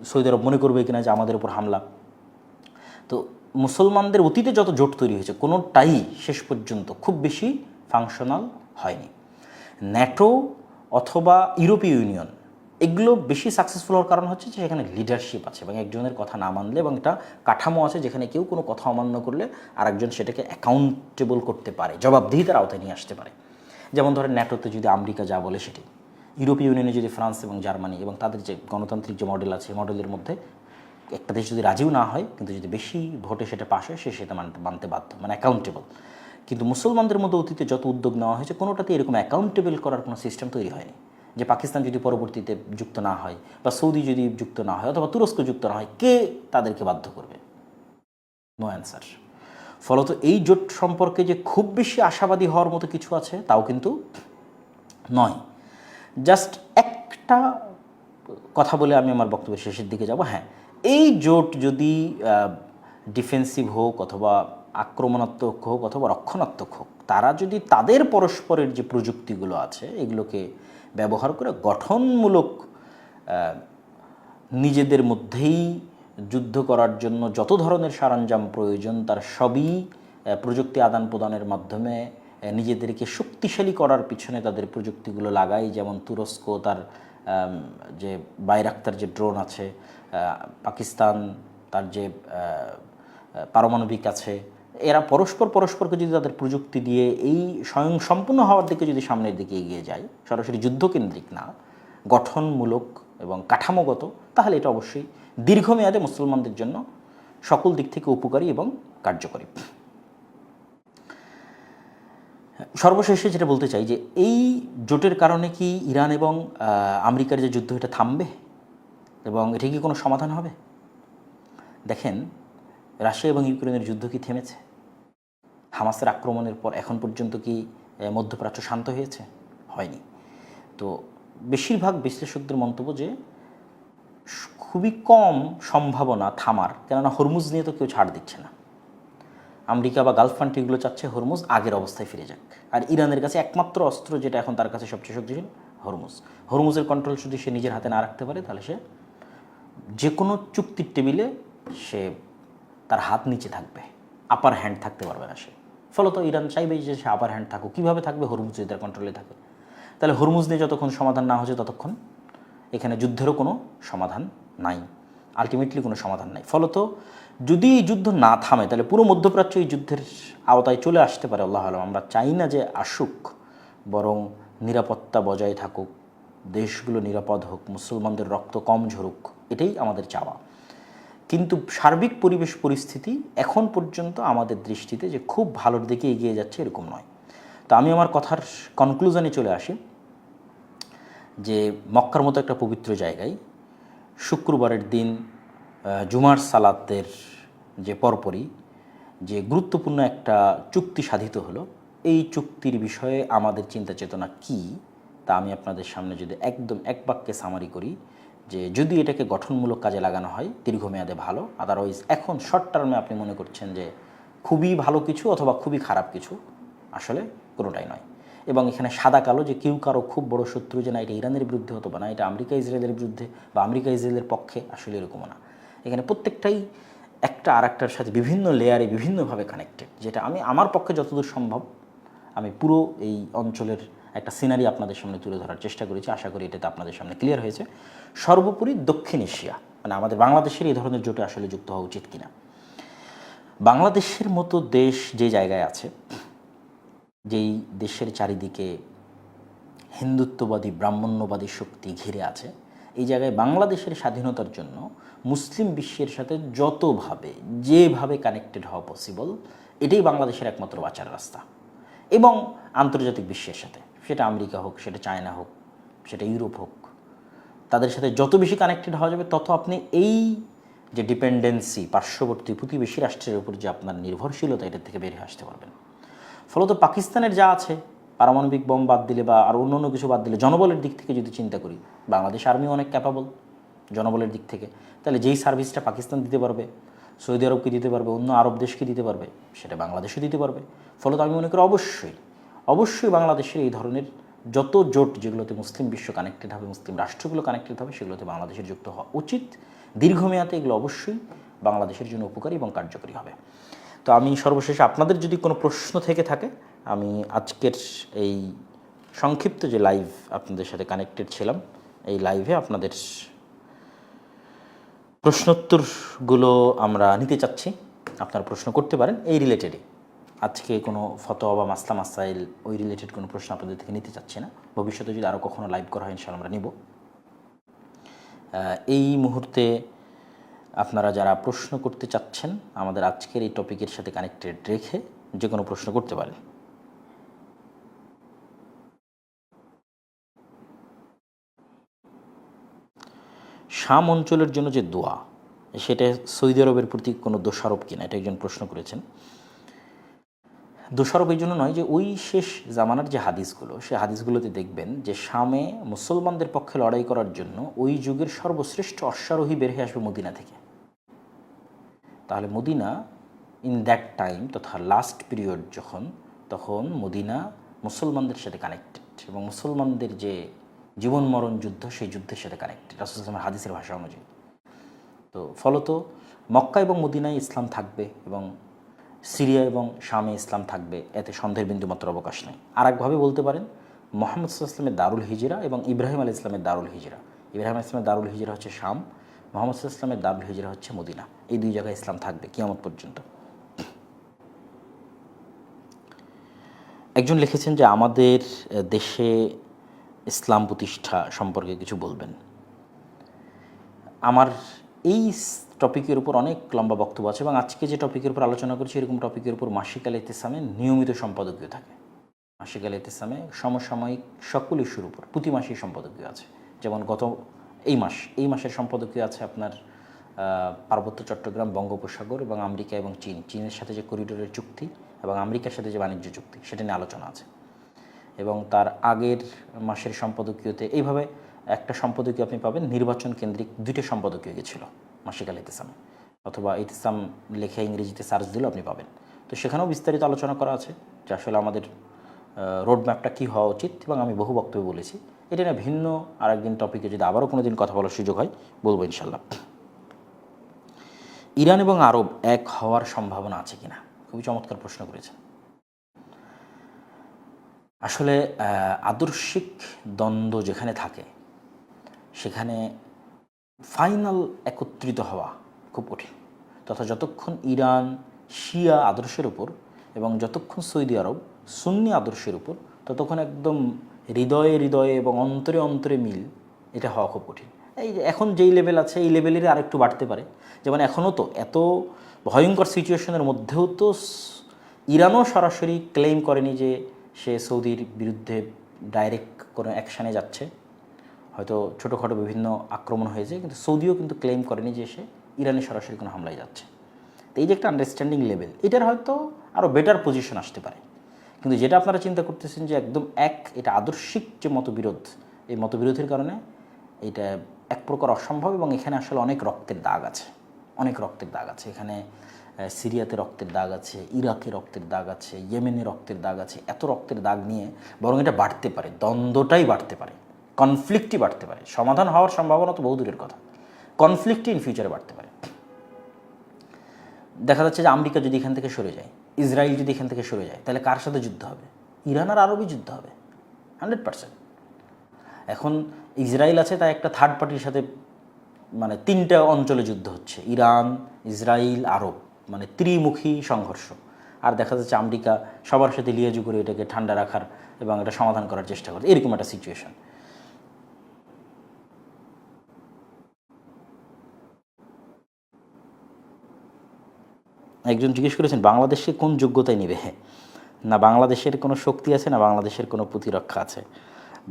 Speaker 1: সৌদি আরব মনে করবে কিনা যে আমাদের উপর হামলা। তো মুসলমানদের অতীতে যত জোট তৈরি হয়েছে কোনোটাই শেষ পর্যন্ত খুব বেশি ফাংশনাল হয়নি। ন্যাটো অথবা ইউরোপীয় ইউনিয়ন এগুলো বেশি সাকসেসফুল হওয়ার কারণ হচ্ছে যে সেখানে লিডারশিপ আছে এবং একজনের কথা না মানলে এবং একটা কাঠামো আছে যেখানে কেউ কোনো কথা অমান্য করলে আরেকজন সেটাকে অ্যাকাউন্টেবল করতে পারে, জবাবদিহিতার আওতায় নিয়ে আসতে পারে। যেমন ধরেন ন্যাটোতে যদি আমেরিকা যা বলে সেটি, ইউরোপীয় ইউনিয়নে যদি ফ্রান্স এবং জার্মানি এবং তাদের যে গণতান্ত্রিক যে মডেল আছে মডেলের মধ্যে একটা দেশ যদি রাজিও না হয় কিন্তু যদি বেশি ভোটে সেটা পাস হয় সে সেটা মানতে বাধ্য, মানে অ্যাকাউন্টেবল। কিন্তু মুসলমানদের মধ্যে অতীতে যত উদ্যোগ নেওয়া হয়েছে কোনোটাতে এরকম অ্যাকাউন্টেবল করার কোনো সিস্টেম তৈরি হয়নি, যে পাকিস্তান যদি পরবর্তীতে যুক্ত না হয় বা সৌদি যদি যুক্ত না হয় অথবা তুরস্ক যুক্ত না হয় কে তাদেরকে বাধ্য করবে? No answer. ফলত এই জোট সম্পর্কে যে খুব বেশি আশাবাদী হওয়ার মতো কিছু আছে তাও কিন্তু নয়। জাস্ট একটা কথা বলে আমি আমার বক্তব্যের শেষের দিকে যাব। হ্যাঁ, এই জোট যদি ডিফেন্সিভ হোক অথবা আক্রমণাত্মক হোক অথবা রক্ষণাত্মক হোক, তারা যদি তাদের পরস্পরের যে প্রযুক্তিগুলো আছে এগুলোকে ব্যবহার করে গঠনমূলক নিজেদের মধ্যেই যুদ্ধ করার জন্য যত ধরনের সরঞ্জাম প্রয়োজন তার সবই প্রযুক্তি আদান প্রদানের মাধ্যমে নিজেদেরকে শক্তিশালী করার পিছনে তাদের প্রযুক্তিগুলো লাগায়। যেমন তুরস্ক তার যে বাইরাক্তার যে ড্রোন আছে, পাকিস্তান তার যে পারমাণবিক আছে, এরা পরস্পরকে যদি তাদের প্রযুক্তি দিয়ে এই স্বয়ংসম্পূর্ণ হওয়ার দিকে যদি সামনের দিকে এগিয়ে যায়, সরাসরি যুদ্ধকেন্দ্রিক না, গঠনমূলক এবং কাঠামোগত, তাহলে এটা অবশ্যই দীর্ঘমেয়াদে মুসলমানদের জন্য সকল দিক থেকে উপকারী এবং কার্যকরী। সর্বশেষে যেটা বলতে চাই যে এই জোটের কারণে কি ইরান এবং আমেরিকার যে যুদ্ধ এটা থামবে এবং এটা কি কোনো সমাধান হবে? দেখেন, রাশিয়া এবং ইউক্রেনের যুদ্ধ কি থেমেছে? হামাসের আক্রমণের পর এখন পর্যন্ত কি মধ্যপ্রাচ্য শান্ত হয়েছে? হয়নি। তো বেশিরভাগ বিশ্লেষকদের মন্তব্য যে খুবই কম সম্ভাবনা থামার, কেননা হরমুজ নিয়ে তো কেউ ছাড় দিচ্ছে না। আমেরিকা বা গালফ কান্ট্রিগুলো চাচ্ছে হরমুজ আগের অবস্থায় ফিরে যাক, আর ইরানের কাছে একমাত্র অস্ত্র যেটা এখন তার কাছে সবচেয়ে শক্তিশালী হরমুজের কন্ট্রোল যদি সে নিজের হাতে না রাখতে পারে তাহলে সে যে কোনো চুক্তির টেবিলে সে তার হাত নিচে থাকবে, আপার হ্যান্ড থাকতে পারবে না সে। ফলত ইরান চাইবে যে সে আপার হ্যান্ড থাকুক। কীভাবে থাকবে? হরমুজ যদি তার কন্ট্রোলে থাকে। তাহলে হরমুজ নিয়ে যতক্ষণ সমাধান না হচ্ছে ততক্ষণ এখানে যুদ্ধেরও কোনো সমাধান নাই, আলটিমেটলি কোনো সমাধান নাই। ফলত যদি এই যুদ্ধ না থামে তাহলে পুরো মধ্যপ্রাচ্য এই যুদ্ধের আওতায় চলে আসতে পারে। আল্লাহ আলম, আমরা চাই না যে আসুক, বরং নিরাপত্তা বজায় থাকুক, দেশগুলো নিরাপদ হোক, মুসলমানদের রক্ত কম ঝরুক, এটাই আমাদের চাওয়া। কিন্তু সার্বিক পরিবেশ পরিস্থিতি এখন পর্যন্ত আমাদের দৃষ্টিতে যে খুব ভালোর দিকে এগিয়ে যাচ্ছে এরকম নয়। তো আমি আমার কথার কনক্লুশনে চলে আসি যে মক্কার মতো একটা পবিত্র জায়গায় শুক্রবারের দিন জুমার সালাতের যে পরপরই যে গুরুত্বপূর্ণ একটা চুক্তি সাধিত হলো, এই চুক্তির বিষয়ে আমাদের চিন্তা চেতনা কী তা আমি আপনাদের সামনে যদি একদম এক বাক্যে সামারি করি যে যদি এটাকে গঠনমূলক কাজে লাগানো হয় দীর্ঘমেয়াদে ভালো, আদারওয়াইজ এখন শর্ট টার্মে আপনি মনে করছেন যে খুবই ভালো কিছু অথবা খুবই খারাপ কিছু, আসলে কোনোটাই নয়। এবং এখানে সাদা কালো যে কেউ কারো খুব বড় শত্রু যে না এটা ইরানের বিরুদ্ধে হতো বা না এটা আমেরিকা ইসরায়েলের বিরুদ্ধে বা আমেরিকা ইসরায়েলের পক্ষে, আসলে এরকমও না। এখানে প্রত্যেকটাই একটা আর একটার সাথে বিভিন্ন লেয়ারে বিভিন্নভাবে কানেক্টেড, যেটা আমি আমার পক্ষে যতদূর সম্ভব আমি পুরো এই অঞ্চলের একটা সিনারি আপনাদের সামনে তুলে ধরার চেষ্টা করেছি। আশা করি এটাতে আপনাদের সামনে ক্লিয়ার হয়েছে। সর্বোপরি দক্ষিণ এশিয়া মানে আমাদের বাংলাদেশের এই ধরনের জোটে আসলে যুক্ত হওয়া উচিত কিনা। বাংলাদেশের মতো দেশ যে জায়গায় আছে, যেই দেশের চারিদিকে হিন্দুত্ববাদী ব্রাহ্মণ্যবাদী শক্তি ঘিরে আছে, এই জায়গায় বাংলাদেশের স্বাধীনতার জন্য মুসলিম বিশ্বের সাথে যতভাবে যেভাবে কানেক্টেড হওয়া পসিবল, এটাই বাংলাদেশের একমাত্র বাঁচার রাস্তা। এবং আন্তর্জাতিক বিশ্বের সাথে, সেটা আমেরিকা হোক, সেটা চায়না হোক, সেটা ইউরোপ হোক, তাদের সাথে যত বেশি কানেক্টেড হওয়া যাবে তত আপনি এই যে ডিপেন্ডেন্সি পার্শ্ববর্তী প্রতিবেশী রাষ্ট্রের উপর যে আপনার নির্ভরশীলতা, এটার থেকে বেরিয়ে আসতে পারবেন। ফলত পাকিস্তানের যা আছে পারমাণবিক বোম বাদ দিলে বা আর অন্য অন্য কিছু বাদ দিলে, জনবলের দিক থেকে যদি চিন্তা করি, বাংলাদেশ আর্মি অনেক ক্যাপাবল জনবলের দিক থেকে। তাহলে যেই সার্ভিসটা পাকিস্তান দিতে পারবে, সৌদি আরবকে দিতে পারবে, অন্য আরব দেশকে দিতে পারবে, সেটা বাংলাদেশও দিতে পারবে। ফলত আমি মনে করি অবশ্যই বাংলাদেশের এই ধরনের যত জোট যেগুলোতে মুসলিম বিশ্ব কানেক্টেড হবে, মুসলিম রাষ্ট্রগুলো কানেক্টেড হবে, সেগুলোতে বাংলাদেশের যুক্ত হওয়া উচিত। দীর্ঘমেয়াদে এগুলো অবশ্যই বাংলাদেশের জন্য উপকারী এবং কার্যকরী হবে। তো আমি সর্বশেষে আপনাদের যদি কোনো প্রশ্ন থেকে থাকে, আমি আজকের এই সংক্ষিপ্ত যে লাইভ আপনাদের সাথে কানেক্টেড ছিলাম, এই লাইভে আপনাদের প্রশ্নোত্তরগুলো আমরা নিতে চাচ্ছি। আপনারা প্রশ্ন করতে পারেন এই রিলেটেডই। আজকে কোনো ফতোয়া বা মাসলা মাসাইল ওই রিলেটেড কোনো প্রশ্ন আপনাদের থেকে নিতে চাচ্ছি না। ভবিষ্যতে যদি আরও কখনো লাইভ করা হয় ইনশাআল্লাহ আমরা নিব। এই মুহূর্তে আপনারা যারা প্রশ্ন করতে চাচ্ছেন আমাদের আজকের এই টপিকের সাথে কানেক্টেড রেখে যে কোনো প্রশ্ন করতে পারেন। শাম অঞ্চলের জন্য যে দোয়া, সেটা সৌদি আরবের প্রতি কোনো দোষারোপ কিনা, এটা একজন প্রশ্ন করেছেন। দোষারোপ এই জন্য নয়, যে ওই শেষ জামানার যে হাদিসগুলো, সেই হাদিসগুলোতে দেখবেন যে শামে মুসলমানদের পক্ষে লড়াই করার জন্য ওই যুগের সর্বশ্রেষ্ঠ অশ্বারোহী বের হয়ে আসবে মদিনা থেকে। তাহলে মদিনা ইন দ্যাট টাইম তথা লাস্ট পিরিয়ড তখন মদিনা মুসলমানদের সাথে কানেক্টেড এবং মুসলমানদের যে জীবন মরণ যুদ্ধ, সেই যুদ্ধের সাথে কানেক্টেড রাসূল সাল্লাল্লাহু আলাইহি ওয়াসাল্লামের হাদিসের ভাষা অনুযায়ী। তো ফলত মক্কা এবং মদিনায় ইসলাম থাকবে এবং সিরিয়া এবং শামে ইসলাম থাকবে, এতে সন্দেহের বিন্দুমাত্র অবকাশ নেই। আর একভাবে বলতে পারেন মুহাম্মদ সাল্লাল্লাহু আলাইহি ওয়াসাল্লামের দারুল হিজরা এবং ইব্রাহিম আলাইহিস সালামের দারুল হিজরা। ইব্রাহিম আলাইহিস সালামের দারুল হিজরা হচ্ছে শাম, মুহাম্মদ সাল্লাল্লাহু আলাইহি ওয়াসাল্লামের দারুল হিজরা হচ্ছে মদিনা। এই দুই জায়গায় ইসলাম থাকবে কিয়ামত পর্যন্ত। একজন লিখেছেন যে আমাদের দেশে ইসলাম প্রতিষ্ঠা সম্পর্কে কিছু বলবেন। আমার এই টপিকের উপর অনেক লম্বা বক্তব্য আছে এবং আজকে যে টপিকের উপর আলোচনা করছি এরকম টপিকের উপর মাসিক আল ইতিসামে নিয়মিত সম্পাদকীয় থাকে। মাসিক আল ইতিসামে সমসাময়িক সকল ইস্যুর উপর প্রতি মাসেই সম্পাদকীয় আছে। যেমন এই মাসের সম্পাদকীয় আছে আপনার পার্বত্য চট্টগ্রাম, বঙ্গোপসাগর এবং আমেরিকা এবং চীনের সাথে যে করিডোরের চুক্তি এবং আমেরিকার সাথে যে বাণিজ্য চুক্তি, সেটা নিয়ে আলোচনা আছে। এবং তার আগের মাসের সম্পাদকীয়তে এইভাবে একটা সম্পাদকীয় আপনি পাবেন নির্বাচন কেন্দ্রিক, দুইটা সম্পাদকীয় গেছিল মাসিক আল ইতিসামে, অথবা ইতিসাম লেখে ইংরেজিতে সার্চ দিলেও আপনি পাবেন। তো সেখানেও বিস্তারিত আলোচনা করা আছে যে আসলে আমাদের রোডম্যাপটা কী হওয়া উচিত, এবং আমি বহু বক্তব্য বলেছি। এটা না ভিন্ন আর একদিন টপিকে যদি আবারও কোনো দিন কথা বলার সুযোগ হয় বলবো ইনশাল্লাহ। ইরান এবং আরব এক হওয়ার সম্ভাবনা আছে কিনা, খুবই চমৎকার প্রশ্ন করেছেন। আসলে আদর্শিক দ্বন্দ্ব যেখানে থাকে সেখানে ফাইনাল একত্রিত হওয়া খুব কঠিন। তথা যতক্ষণ ইরান শিয়া আদর্শের উপর এবং যতক্ষণ সৌদি আরব সুন্নি আদর্শের উপর, ততক্ষণ একদম হৃদয়ে হৃদয়ে এবং অন্তরে অন্তরে মিল, এটা হওয়া খুব কঠিন। এই যে এখন যেই লেভেল আছে এই লেভেলের আরেকটু বাড়তে পারে। যেমন এখনও তো এত ভয়ঙ্কর সিচুয়েশনের মধ্যেও তো ইরানও সরাসরি ক্লেম করেনি যে সে সৌদির বিরুদ্ধে ডাইরেক্ট কোনো অ্যাকশানে যাচ্ছে। হয়তো ছোটোখাটো বিভিন্ন আক্রমণ হয়েছে, কিন্তু সৌদিও কিন্তু ক্লেম করেনি যে সে ইরানে সরাসরি কোনো হামলায় যাচ্ছে। তো এই যে একটা আন্ডারস্ট্যান্ডিং লেভেল, এটার হয়তো আরও বেটার পজিশন আসতে পারে। কিন্তু যেটা আপনারা চিন্তা করতেছেন যে একদম এটা আদর্শিক যে মতবিরোধ, এই মতবিরোধের কারণে এটা এক প্রকার অসম্ভব। এবং এখানে আসলে অনেক রক্তের দাগ আছে, এখানে সিরিয়াতে রক্তের দাগ আছে, ইরাকে রক্তের দাগ আছে, ইয়েমেনে রক্তের দাগ আছে। এত রক্তের দাগ নিয়ে বরং এটা বাড়তে পারে, দ্বন্দ্বটাই বাড়তে পারে, কনফ্লিক্টই বাড়তে পারে। সমাধান হওয়ার সম্ভাবনা তো বহু দূরের কথা, কনফ্লিক্টই ইন ফিউচারে বাড়তে পারে। দেখা যাচ্ছে যে আমেরিকা যদি এখান থেকে সরে যায়, ইসরায়েল যদি এখান থেকে সরে যায়, তাহলে কার সাথে যুদ্ধ হবে? ইরান আর আরবই যুদ্ধ হবে 100%। এখন ইসরায়েল আছে, তাই একটা থার্ড পার্টির সাথে মানে তিনটা অঞ্চলে যুদ্ধ হচ্ছে, ইরান, ইসরায়েল, আরব, মানে ত্রিমুখী সংঘর্ষ। আর দেখা যাচ্ছে আমেরিকা সবার সাথে লিয়াজু করে এটাকে ঠান্ডা রাখার এবং এটা সমাধান করার চেষ্টা করছে, এরকম একটা সিচুয়েশন। একজন জিজ্ঞেস করেছেন বাংলাদেশে কোন যোগ্যতায় নেবে না, বাংলাদেশের কোনো শক্তি আছে না বাংলাদেশের কোনো প্রতিরক্ষা আছে।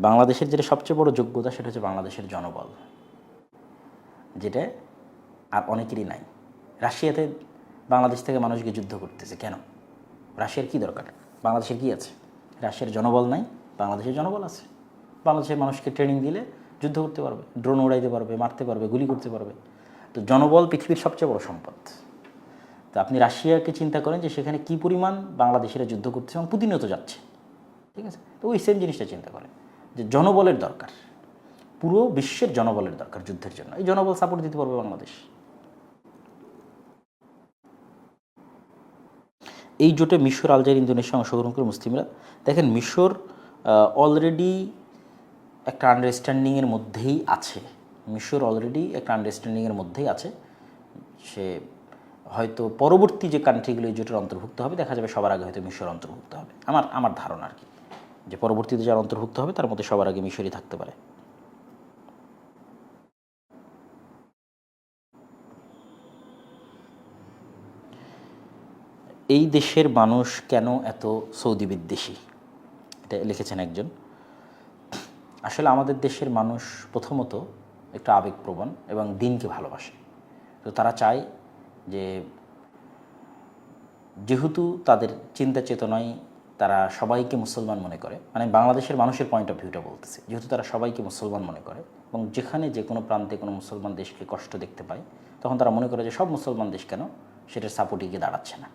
Speaker 1: বাংলাদেশের যেটা সবচেয়ে বড় যোগ্যতা সেটা হচ্ছে বাংলাদেশের জনবল, যেটা আর অনেকেরই নাই। রাশিয়াতে বাংলাদেশ থেকে মানুষকে যুদ্ধ করতেছে কেন? রাশিয়ার কি দরকার? বাংলাদেশের কি আছে? রাশিয়ার জনবল নাই, বাংলাদেশের জনবল আছে। বাংলাদেশের মানুষকে ট্রেনিং দিলে যুদ্ধ করতে পারবে, ড্রোন উড়াইতে পারবে, মারতে পারবে, গুলি করতে পারবে। তো জনবল পৃথিবীর সবচেয়ে বড় সম্পদ। তো আপনি রাশিয়াকে চিন্তা করেন যে সেখানে কী পরিমাণ বাংলাদেশিরা যুদ্ধ করছে এবং প্রতিনিয়ত যাচ্ছে, ঠিক আছে? তো ওই সেম জিনিসটা চিন্তা করেন যে জনবলের দরকার, পুরো বিশ্বের জনবলের দরকার যুদ্ধের জন্য। এই জনবল সাপোর্ট দিতে পারবে বাংলাদেশ। এই জোটে মিশর, আলজেরিয়া, ইন্দোনেশিয়া অংশগ্রহণ করে মুসলিমরা। দেখেন মিশর অলরেডি একটা আন্ডারস্ট্যান্ডিংয়ের মধ্যেই আছে। মিশর অলরেডি একটা আন্ডারস্ট্যান্ডিংয়ের মধ্যেই আছে। সে হয়তো পরবর্তী যে কান্ট্রিগুলো এই জোটের অন্তর্ভুক্ত হবে, দেখা যাবে সবার আগে হয়তো মিশর অন্তর্ভুক্ত হবে। আমার ধারণা আর কি, যে পরবর্তীতে যারা অন্তর্ভুক্ত হবে তার মধ্যে সবার আগে মিশরই থাকতে পারে। এই দেশের মানুষ কেন এত সৌদি বিদ্বেষী, এটা লিখেছেন একজন। আসলে আমাদের দেশের মানুষ প্রথমত একটু আবেগপ্রবণ এবং দিনকে ভালোবাসে। তো তারা চায় যে যেহেতু তাদের চিন্তা চেতনায় তারা সবাইকে মুসলমান মনে করে, মানে বাংলাদেশের মানুষের পয়েন্ট অফ ভিউটা বলতেছে, যেহেতু তারা সবাইকে মুসলমান মনে করে এবং যেখানে যে কোনো প্রান্তে কোনো মুসলমান দেশকে কষ্ট দেখতে পায়, তখন তারা মনে করে যে সব মুসলমান দেশ কেন সেটার সাপোর্টে গিয়ে দাঁড়াচ্ছে না।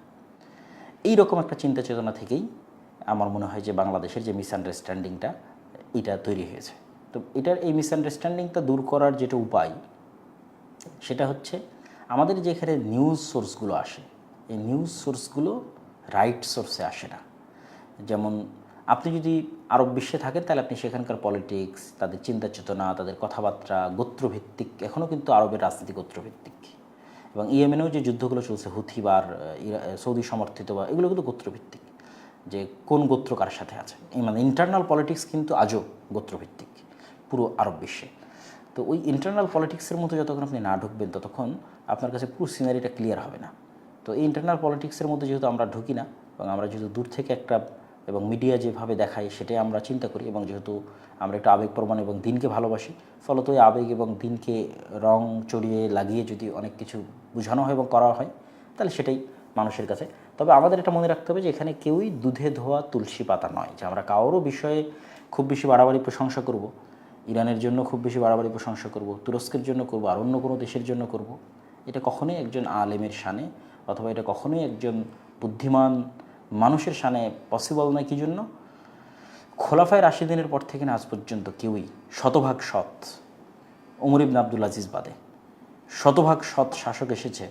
Speaker 1: এই রকম একটা চিন্তা চেতনা থেকেই আমার মনে হয় যে বাংলাদেশের যে মিসআন্ডারস্ট্যান্ডিংটা এটা তৈরি হয়েছে। তো এটার এই মিসআন্ডারস্ট্যান্ডিংটা দূর করার যেটা উপায়, সেটা হচ্ছে আমাদের যেখানে নিউজ সোর্সগুলো আসে, এই নিউজ সোর্সগুলো রাইট সোর্সে আসে না। যেমন আপনি যদি আরব বিশ্বে থাকেন তাহলে আপনি সেখানকার পলিটিক্স, তাদের চিন্তা চেতনা, তাদের কথাবার্তা গোত্রভিত্তিক। এখনও কিন্তু আরবের রাজনীতি গোত্রভিত্তিক। এবং ইয়েমেনেও যে যুদ্ধগুলো চলছে হুথি বা সৌদি সমর্থিত বা এগুলো কিন্তু গোত্রভিত্তিক, যে কোন গোত্র কার সাথে আছে, এই মানে ইন্টারনাল পলিটিক্স কিন্তু আজও গোত্রভিত্তিক পুরো আরব বিশ্বে। তো ওই ইন্টারনাল পলিটিক্সের মধ্যে যতক্ষণ আপনি না ঢুকবেন ততক্ষণ আপনার কাছে পুরো সিনারিটা ক্লিয়ার হবে না। তো এই ইন্টারনাল পলিটিক্সের মধ্যে যেহেতু আমরা ঢুকি না এবং আমরা যেহেতু দূর থেকে একটা, এবং মিডিয়া যেভাবে দেখায় সেটাই আমরা চিন্তা করি, এবং যেহেতু আমরা একটু আবেগপ্রবণ এবং দিনকে ভালোবাসি, ফলত ওই আবেগ এবং দিনকে রং চড়িয়ে লাগিয়ে যদি অনেক কিছু বোঝানো হয় এবং করা হয় তাহলে সেটাই মানুষের কাছে। তবে আমাদের এটা মনে রাখতে হবে যে এখানে কেউই দুধে ধোয়া তুলসী পাতা নয়, যে আমরা কারোরও বিষয়ে খুব বেশি বাড়াবাড়ি প্রশংসা করব। ইরানের জন্য খুব বেশি বাড়াবাড়ি প্রশংসা করব, তুরস্কের জন্য করব, আর অন্য কোনো দেশের জন্য করব, এটা কখনোই একজন আলেমের শানে অথবা এটা কখনোই একজন বুদ্ধিমান মানুষের শানে পসিবল নয়। কী জন্য? খোলাফায়ে রাশিদিনের পর থেকে না আজ পর্যন্ত কেউই শতভাগ সৎ, ওমর ইবনে আবদুল আজিজ বাদে, শতভাগ সৎ শাসক এসেছে,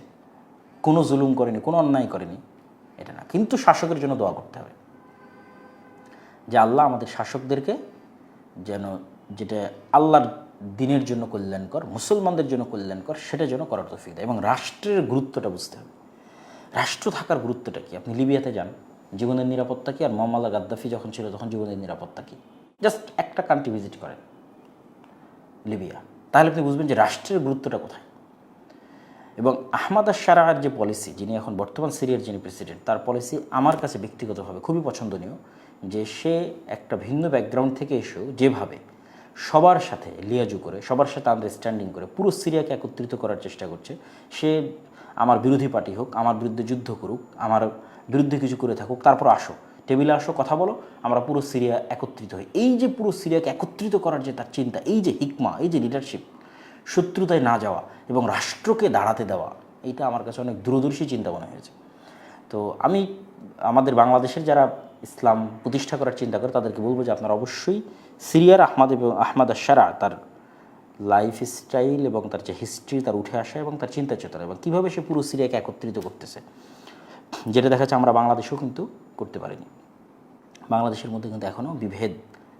Speaker 1: কোনো জুলুম করেনি, কোনো অন্যায় করেনি, এটা না। কিন্তু শাসকের জন্য দোয়া করতে হবে যে আল্লাহ আমাদের শাসকদেরকে যেন যেটা আল্লাহর দিনের জন্য কল্যাণকর, মুসলমানদের জন্য কল্যাণকর, সেটা যেন করার তৌফিক দেয়। এবং রাষ্ট্রের গুরুত্বটা বুঝতে হবে, রাষ্ট্র থাকার গুরুত্বটা কী। আপনি লিবিয়াতে যান, জীবনের নিরাপত্তা কী, আর মোহাম্মদ গাদ্দাফি যখন ছিল তখন জীবনের নিরাপত্তা কী। জাস্ট একটা কান্ট্রি ভিজিট করেন, লিবিয়া, তাহলে আপনি বুঝবেন যে রাষ্ট্রের গুরুত্বটা কোথায়। এবং আহমাদ আশ-শারা'র যে পলিসি, যিনি এখন বর্তমান সিরিয়ার যিনি প্রেসিডেন্ট, তার পলিসি আমার কাছে ব্যক্তিগতভাবে খুবই পছন্দনীয়। যে সে একটা ভিন্ন ব্যাকগ্রাউন্ড থেকে এসেও যেভাবে সবার সাথে লিয়াজু করে, সবার সাথে আন্ডারস্ট্যান্ডিং করে পুরো সিরিয়াকে একত্রিত করার চেষ্টা করছে। সে আমার বিরোধী পার্টি হোক, আমার বিরুদ্ধে যুদ্ধ করুক, আমার বিরুদ্ধে কিছু করে থাকুক, তারপর আসো, টেবিলে আসো, কথা বলো, আমরা পুরো সিরিয়া একত্রিত হই। এই যে পুরো সিরিয়াকে একত্রিত করার যে তার চিন্তা, এই যে হিকমা, এই যে লিডারশিপ, শত্রুতায় না যাওয়া এবং রাষ্ট্রকে দাঁড়াতে দেওয়া, এইটা আমার কাছে অনেক দূরদর্শী চিন্তা মনে হয়েছে। তো আমি আমাদের বাংলাদেশের যারা ইসলাম প্রতিষ্ঠা করার চিন্তা করে তাদেরকে বলবো যে আপনারা অবশ্যই সিরিয়ার আহমাদ আশ-শারা তার লাইফ স্টাইল এবং তার যে হিস্ট্রি, তার উঠে আসা এবং তার চিন্তা চেতনা এবং কীভাবে সে পুরো সিরিয়াকে একত্রিত করতেছে, যেটা দেখা যাচ্ছে আমরা বাংলাদেশেও কিন্তু করতে পারিনি। বাংলাদেশের মধ্যে কিন্তু এখনও বিভেদ,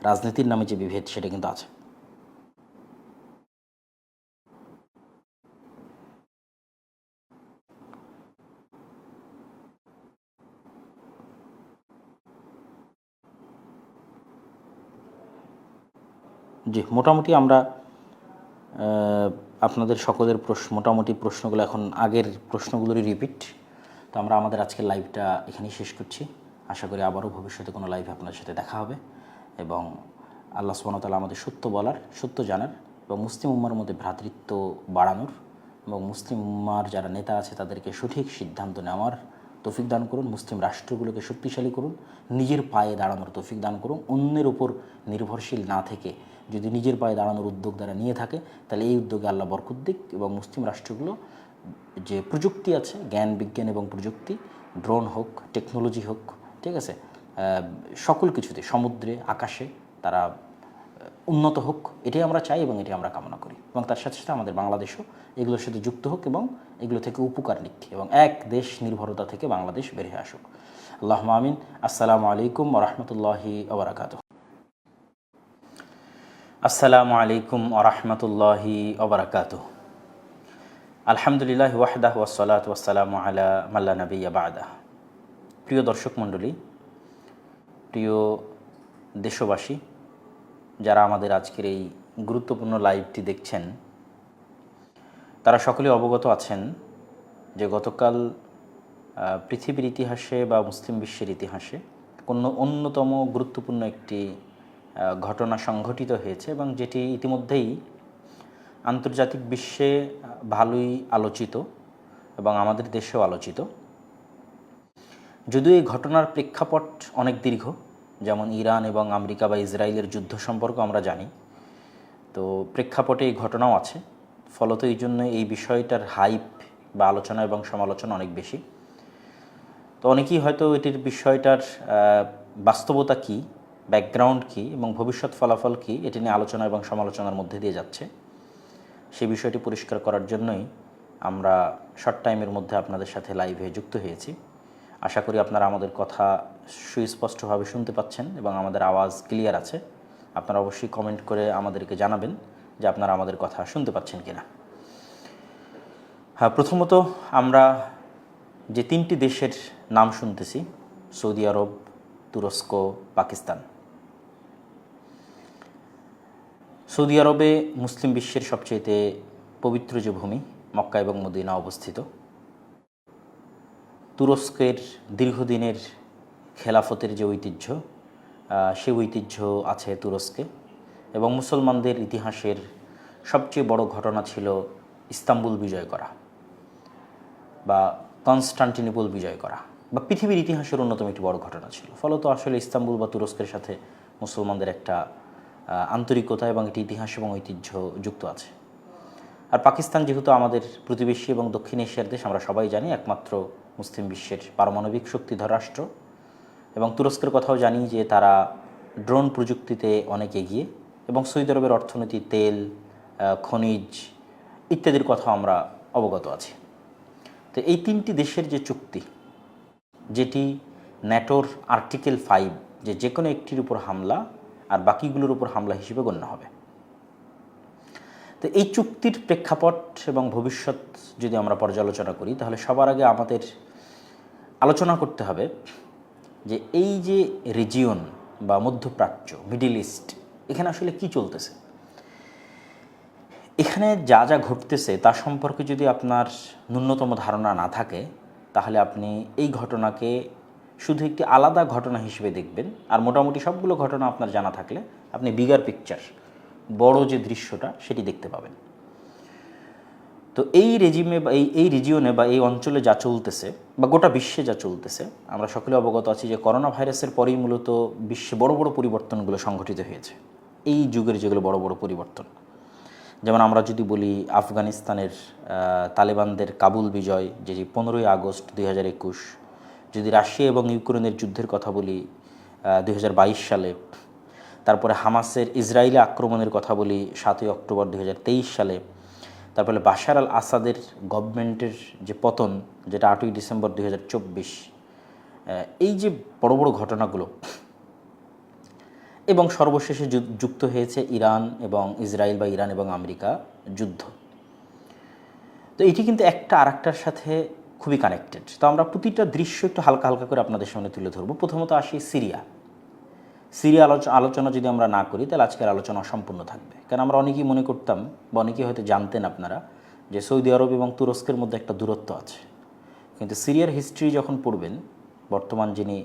Speaker 1: রাজনীতির নামে যে বিভেদ, সেটা কিন্তু আছে। জি, মোটামুটি আমরা আপনাদের সকলের মোটামুটি প্রশ্নগুলো এখন আগের প্রশ্নগুলোরই রিপিট। তো আমরা আমাদের আজকের লাইভটা এখানেই শেষ করছি। আশা করি আবারও ভবিষ্যতে কোনো লাইভে আপনাদের সাথে দেখা হবে এবং আল্লাহ সুবহানাহু ওয়া তাআলা আমাদের সত্য বলার, সত্য জানার এবং মুসলিম উম্মার মধ্যে ভ্রাতৃত্ব বাড়ানোর এবং মুসলিম উম্মার যারা নেতা আছে তাদেরকে সঠিক সিদ্ধান্ত নেওয়ার তৌফিক দান করুন। মুসলিম রাষ্ট্রগুলোকে শক্তিশালী করুন, নিজের পায়ে দাঁড়ানোর তৌফিক দান করুন। অন্যের উপর নির্ভরশীল না থেকে যদি নিজের পায়ে দাঁড়ানোর উদ্যোগ দ্বারা নিয়ে থাকে তাহলে এই উদ্যোগে আল্লাহ বরকত দিক এবং মুসলিম রাষ্ট্রগুলো যে প্রযুক্তি আছে, জ্ঞান বিজ্ঞান এবং প্রযুক্তি, ড্রোন হোক, টেকনোলজি হোক, ঠিক আছে, সকল কিছুতে, সমুদ্রে, আকাশে তারা উন্নত হোক, এটাই আমরা চাই এবং এটাই আমরা কামনা করি, এবং তার সাথে সাথে আমাদের বাংলাদেশও এগুলোর সাথে যুক্ত হোক এবং এগুলো থেকে উপকার নিক এবং এক দেশ নির্ভরতা থেকে বাংলাদেশ বেরিয়ে আসুক। আল্লাহুম্মা আমিন। আসসালামু আলাইকুম ওয়া রাহমাতুল্লাহি ওয়া বারাকাতুহু। আসসালামু আলাইকুম ওয়া রাহমাতুল্লাহি ওয়া বারাকাতুহু। আলহামদুলিল্লাহি ওয়াহদাহু ওয়াসসালাতু ওয়াসসালামু আলা মান লা নাবিয়্যা বা'দাহ। প্রিয় দর্শক মণ্ডলী, প্রিয় দেশবাসী, যারা আমাদের আজকের এই গুরুত্বপূর্ণ লাইভটি দেখছেন, তারা সকলে অবগত আছেন যে গতকাল পৃথিবীর ইতিহাসে বা মুসলিম বিশ্বের ইতিহাসে কোনো অন্যতম গুরুত্বপূর্ণ একটি ঘটনা সংঘটিত হয়েছে এবং যেটি ইতিমধ্যেই আন্তর্জাতিক বিশ্বে ভালোই আলোচিত এবং আমাদের দেশেও আলোচিত। যদিও এই ঘটনার প্রেক্ষাপট অনেক দীর্ঘ, যেমন ইরান এবং আমেরিকা বা ইসরায়েলের যুদ্ধ সম্পর্কে আমরা জানি, তো প্রেক্ষাপটে এই ঘটনাও আছে। ফলত এই জন্য এই বিষয়টার হাইপ বা আলোচনা এবং সমালোচনা অনেক বেশি। তো অনেকেই হয়তো এটির বিষয়টার বাস্তবতা কী, ব্যাকগ্রাউন্ড কী এবং ভবিষ্যৎ ফলাফল কী, এটি নিয়ে আলোচনা এবং সমালোচনার মধ্যে দিয়ে যাচ্ছে। সেই বিষয়টি পরিষ্কার করার জন্যই আমরা শর্ট টাইমের মধ্যে আপনাদের সাথে লাইভে যুক্ত হয়েছি। আশা করি আপনারা আমাদের কথা সুস্পষ্টভাবে শুনতে পাচ্ছেন এবং আমাদের আওয়াজ ক্লিয়ার আছে। আপনারা অবশ্যই কমেন্ট করে আমাদেরকে জানাবেন যে আপনারা আমাদের কথা শুনতে পাচ্ছেন কিনা। হ্যাঁ, প্রথমত আমরা যে তিনটি দেশের নাম শুনতেছি, সৌদি আরব, তুরস্ক, পাকিস্তান। সৌদি আরবে মুসলিম বিশ্বের সবচেয়ে পবিত্র যে ভূমি মক্কা এবং মদিনা অবস্থিত। তুরস্কের দীর্ঘদিনের খেলাফতের যে ঐতিহ্য, সেই ঐতিহ্য আছে তুরস্কে, এবং মুসলমানদের ইতিহাসের সবচেয়ে বড় ঘটনা ছিল ইস্তাম্বুল বিজয় করা বা কনস্টান্টিনোপল বিজয় করা, বা পৃথিবীর ইতিহাসের অন্যতম একটি বড় ঘটনা ছিল। ফলত আসলে ইস্তাম্বুল বা তুরস্কের সাথে মুসলমানদের একটা আন্তরিকতা এবং একটি ইতিহাস এবং ঐতিহ্য যুক্ত আছে। আর পাকিস্তান যেহেতু আমাদের প্রতিবেশী এবং দক্ষিণ এশিয়ার দেশ, আমরা সবাই জানি একমাত্র মুসলিম বিশ্বের পারমাণবিক শক্তিধর রাষ্ট্র, এবং তুরস্কের কথাও জানি যে তারা ড্রোন প্রযুক্তিতে অনেক এগিয়ে, এবং সৌদি আরবের অর্থনীতি, তেল, খনিজ ইত্যাদির কথাও আমরা অবগত আছি। তো এই তিনটি দেশের যে চুক্তি, যেটি ন্যাটোর আর্টিকেল 5, যে কোনো একটির উপর হামলা আর বাকিগুলোর উপর হামলা হিসেবে গণ্য হবে। তো এই চুক্তির প্রেক্ষাপট এবং ভবিষ্যৎ যদি আমরা পর্যালোচনা করি, তাহলে সবার আগে আমাদের আলোচনা করতে হবে যে এই যে রিজিয়ন বা মধ্যপ্রাচ্য, মিডল ইস্ট, এখানে আসলে কি চলতেছে। এখানে যা যা ঘটতেছে তা সম্পর্কে যদি আপনার ন্যূনতম ধারণা না থাকে, তাহলে আপনি এই ঘটনাকে শুধু একটি আলাদা ঘটনা হিসেবে দেখবেন, আর মোটামুটি সবগুলো ঘটনা আপনার জানা থাকলে আপনি বিগার পিকচার, বড় যে দৃশ্যটা, সেটি দেখতে পাবেন। তো এই রেজিমে বা এই রিজিয়নে বা এই অঞ্চলে যা চলতেছে বা গোটা বিশ্বে যা চলতেছে, আমরা সকলে অবগত আছি যে করোনা ভাইরাসের পরেই মূলত বিশ্বে বড় বড় পরিবর্তনগুলো সংঘটিত হয়েছে। এই যুগের যেগুলো বড় বড় পরিবর্তন, যেমন আমরা যদি বলি আফগানিস্তানের তালেবানদের কাবুল বিজয়, যে 15ই আগস্ট 2021, যদি রাশিয়া এবং ইউক্রেনের যুদ্ধের কথা বলি 2022 সালে, তারপরে হামাসের ইসরায়েলি আক্রমণের কথা বলি 7ই অক্টোবর 2023 সালে, তারপরে বাশার আল আসাদের গভর্নমেন্টের যে পতন, যেটা 8ই ডিসেম্বর 2024, এই যে বড় বড় ঘটনাগুলো, এবং সর্বশেষে যুক্ত হয়েছে ইরান এবং ইসরায়েল বা ইরান এবং আমেরিকা যুদ্ধ। তো এটি কিন্তু একটা আরেকটার সাথে খুবই কানেক্টেড। তো আমরা প্রতিটা দৃশ্য একটু হালকা হালকা করে আপনাদের সামনে তুলে ধরবো। প্রথমত আসি সিরিয়া আলোচনা যদি আমরা না করি, তাহলে আজকের আলোচনা অসম্পূর্ণ থাকবে। কারণ আমরা অনেকেই মনে করতাম বা অনেকেই হয়তো জানতেন আপনারা যে সৌদি আরব এবং তুরস্কের মধ্যে একটা দূরত্ব আছে, কিন্তু সিরিয়ার হিস্ট্রি যখন পড়বেন, বর্তমান যিনি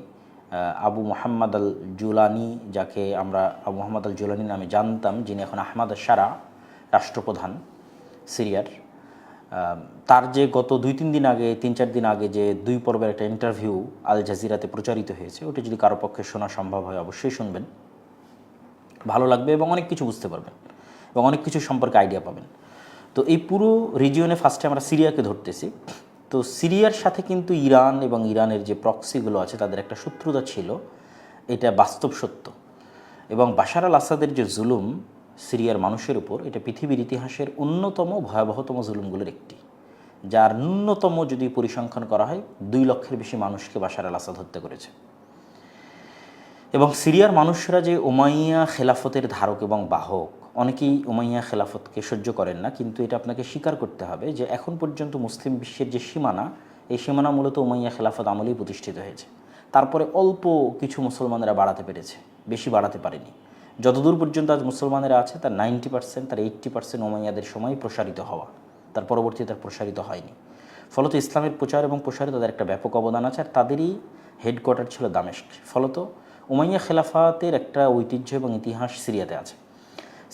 Speaker 1: আবু মোহাম্মদ আল জুলানি, যাকে আমরা আবু মোহাম্মদ আল জুলানি নামে জানতাম, যিনি এখন আহমাদ শারা রাষ্ট্রপ্রধান সিরিয়ার, তার যে গত 2-3 দিন আগে, 3-4 দিন আগে যে 2 পর্বের একটা ইন্টারভিউ আল জাজিরাতে প্রচারিত হয়েছে, ওটি যদি কারো পক্ষে শোনা সম্ভব হয় অবশ্যই শুনবেন, ভালো লাগবে এবং অনেক কিছু বুঝতে পারবেন এবং অনেক কিছু সম্পর্কে আইডিয়া পাবেন। তো এই পুরো রিজিয়নে ফার্স্টে আমরা সিরিয়াকে ধরতেছি। তো সিরিয়ার সাথে কিন্তু ইরান এবং ইরানের যে প্রক্সিগুলো আছে, তাদের একটা শত্রুতা ছিল, এটা বাস্তব সত্য। এবং বাশার আল আসাদের যে জুলুম সিরিয়ার মানুষের উপর, এটা পৃথিবীর ইতিহাসের অন্যতম ভয়াবহতম জুলুমগুলোর একটি, যার ন্যূনতম যদি পরিসংখ্যান করা হয় 2 লক্ষের বেশি মানুষকে বাশার আল আসাদ হত্যা করেছে। এবং সিরিয়ার মানুষরা যে উমাইয়া খেলাফতের ধারক এবং বাহক, অনেকেই উমাইয়া খেলাফতকে সহ্য করেন না, কিন্তু এটা আপনাকে স্বীকার করতে হবে যে এখন পর্যন্ত মুসলিম বিশ্বের যে সীমানা, এই সীমানা মূলত উমাইয়া খেলাফত আমলেই প্রতিষ্ঠিত হয়েছে। তারপরে অল্প কিছু মুসলমানেরা বাড়াতে পেরেছে, বেশি বাড়াতে পারেনি। যতদূর পর্যন্ত আজ মুসলমানেরা আছে তার 90%, তার 80% উমাইয়াদের সময় প্রসারিত হওয়া, তার পরবর্তীতে তার প্রসারিত হয়নি। ফলত ইসলামের প্রচার এবং প্রসারে তাদের একটা ব্যাপক অবদান আছে, আর তাদেরই হেডকোয়ার্টার ছিল দামেস্ক। ফলত উমাইয়া খেলাফতের একটা ঐতিহ্য এবং ইতিহাস সিরিয়াতে আছে।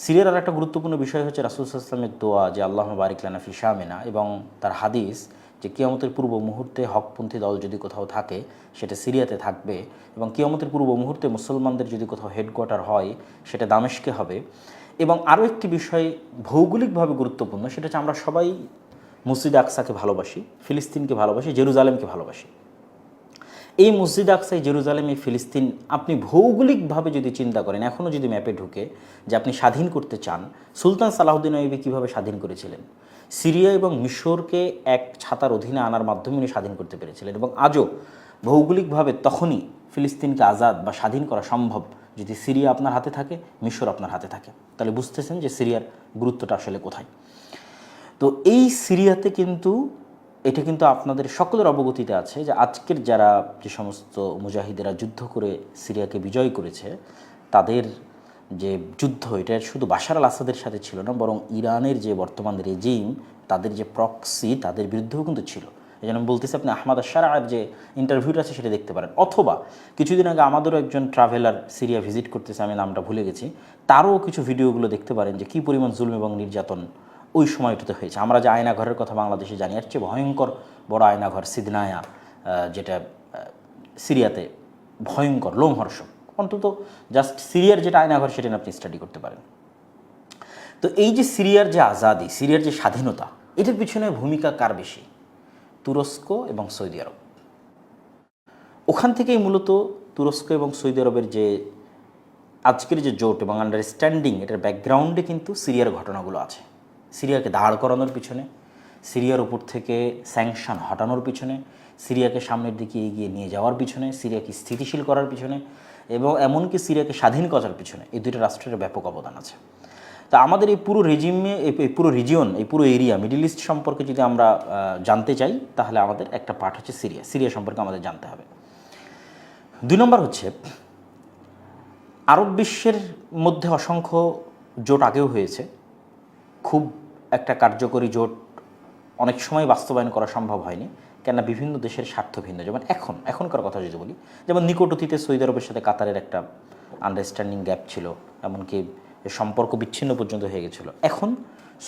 Speaker 1: সিরিয়ার আর একটা গুরুত্বপূর্ণ বিষয় হচ্ছে রাসূল সাল্লাল্লাহু আলাইহি ওয়াসাল্লামের দোয়া যে আল্লাহুম্মা বারিক লানা ফি শামিনা, এবং তার হাদিস যে কিয়ামতের পূর্ব মুহূর্তে হকপন্থী দল যদি কোথাও থাকে সেটা সিরিয়াতে থাকবে, এবং কিয়ামতের পূর্ব মুহূর্তে মুসলমানদের যদি কোথাও হেডকোয়ার্টার হয় সেটা দামেস্কে হবে। এবং আরও একটি বিষয় ভৌগোলিকভাবে গুরুত্বপূর্ণ, সেটা হচ্ছে আমরা সবাই মসজিদ আকসাকে ভালোবাসি, ফিলিস্তিনকে ভালোবাসি, জেরুজালেমকে ভালোবাসি। এই মসজিদ আকসা, জেরুজালেম, এই ফিলিস্তিন আপনি ভৌগোলিকভাবে যদি চিন্তা করেন, এখনও যদি ম্যাপে ঢুকে যে আপনি স্বাধীন করতে চান, সুলতান সালাহুদ্দিন আইয়ুবী কীভাবে স্বাধীন করেছিলেন? সিরিয়া এবং মিশরকে এক ছাতার অধীনে আনার মাধ্যমে উনি স্বাধীন করতে পেরেছিলেন। এবং আজও ভৌগোলিকভাবে তখনই ফিলিস্তিনকে আজাদ বা স্বাধীন করা সম্ভব যদি সিরিয়া আপনার হাতে থাকে, মিশর আপনার হাতে থাকে। তাহলে বুঝতেছেন যে সিরিয়ার গুরুত্বটা আসলে কোথায়। তো এই সিরিয়াতে কিন্তু এটা কিন্তু আপনাদের সকলের অবগতিতে আছে যে আজকের যারা যে সমস্ত মুজাহিদেরা যুদ্ধ করে সিরিয়াকে বিজয় করেছে, তাদের যে যুদ্ধ এটা শুধু বাশার আল আসাদের সাথে ছিল না, বরং ইরানের যে বর্তমান রেজিম, তাদের যে প্রক্সি, তাদের বিরুদ্ধেও কিন্তু ছিল। এই জন্য আমি বলতেছি, আপনি আহমাদ আশ-শারা'র যে ইন্টারভিউটা আছে সেটা দেখতে পারেন, অথবা কিছুদিন আগে আমাদেরও একজন ট্রাভেলার সিরিয়া ভিজিট করতেছে, আমি নামটা ভুলে গেছি, তারও কিছু ভিডিওগুলো দেখতে পারেন যে কী পরিমাণ জুলুম এবং নির্যাতন ওই সময়টাতে হয়েছে। আমরা যে আয়নাঘরের কথা বাংলাদেশে জানি, এর চেয়ে ভয়ঙ্কর বড় আয়নাঘর সিদনায়া, যেটা সিরিয়াতে ভয়ঙ্কর লোমহর্ষক। অন্তত জাস্ট সিরিয়ার যেটা আয়নাঘর সেটা আপনি স্টাডি করতে পারেন। তো এই যে সিরিয়ার যে আজাদি, সিরিয়ার যে স্বাধীনতা, এটার পিছনে ভূমিকা কার বেশি? তুরস্ক এবং সৌদি আরব। ওখান থেকেই মূলত তুরস্ক এবং সৌদি আরবের যে আজকের যে জোট এবং আন্ডারস্ট্যান্ডিং, এটার ব্যাকগ্রাউন্ডে কিন্তু সিরিয়ার ঘটনাগুলো আছে। সিরিয়াকে দাঁড় করানোর পিছনে, সিরিয়ার উপর থেকে স্যাংশন হটানোর পিছনে, সিরিয়াকে সামনের দিকে এগিয়ে নিয়ে যাওয়ার পিছনে, সিরিয়াকে স্থিতিশীল করার পিছনে, এবং এমনকি সিরিয়াকে স্বাধীন করার পিছনে এই দুটো রাষ্ট্রের ব্যাপক অবদান আছে। তা আমাদের এই পুরো রেজিমে, এই পুরো রিজিয়ন, এই পুরো এরিয়া, মিডল ইস্ট সম্পর্কে যদি আমরা জানতে চাই, তাহলে আমাদের একটা পার্ট হচ্ছে সিরিয়া। সিরিয়া সম্পর্কে আমাদের জানতে হবে। 2 নম্বর হচ্ছে, আরব বিশ্বের মধ্যে অসংখ্য জোট আগেও হয়েছে, খুব একটা কার্যকরী জোট অনেক সময় বাস্তবায়ন করা সম্ভব হয়নি, কেননা বিভিন্ন দেশের স্বার্থ ভিন্ন। যেমন এখনকার কথা যদি বলি, যেমন নিকট অতীতে সৌদি আরবের সাথে কাতারের একটা আন্ডারস্ট্যান্ডিং গ্যাপ ছিল, এমনকি সম্পর্ক বিচ্ছিন্ন পর্যন্ত হয়ে গেছিলো। এখন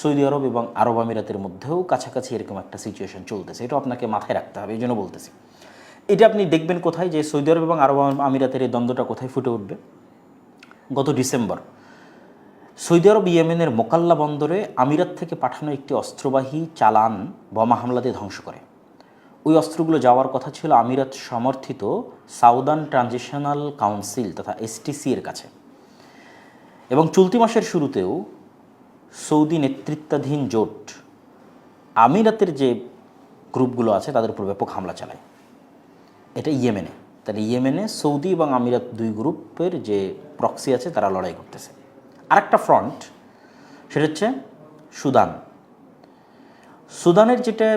Speaker 1: সৌদি আরব এবং আরব আমিরাতের মধ্যেও কাছাকাছি এরকম একটা সিচুয়েশন চলতেছে। এটা আপনাকে মাথায় রাখতে হবে, এই জন্য বলতেছি। এটা আপনি দেখবেন কোথায়, যে সৌদি আরব এবং আরব আমিরাতের এই দ্বন্দ্বটা কোথায় ফুটে উঠবে। গত ডিসেম্বর সৌদি আরব ইয়েমেনের মোকাল্লা বন্দরে আমিরাত থেকে পাঠানো একটি অস্ত্রবাহী চালান বোমা হামলা দিয়ে ধ্বংস করে। ওই অস্ত্রগুলো যাওয়ার কথা ছিল আমিরাত সমর্থিত সাউদার্ন ট্রানজিশনাল কাউন্সিল তথা এসটিসি এর কাছে। এবং চলতি মাসের শুরুতেও সৌদি নেতৃত্বাধীন জোট আমিরাতের যে গ্রুপগুলো আছে তাদের উপর ব্যাপক হামলা চালায়। এটা ইয়েমেনে। তাহলে ইয়েমেনে সৌদি এবং আমিরাত 2 গ্রুপের যে প্রক্সি আছে তারা লড়াই করতেছে। আরেকটা ফ্রন্ট, সেটা হচ্ছে সুদান। সুদানের যেটা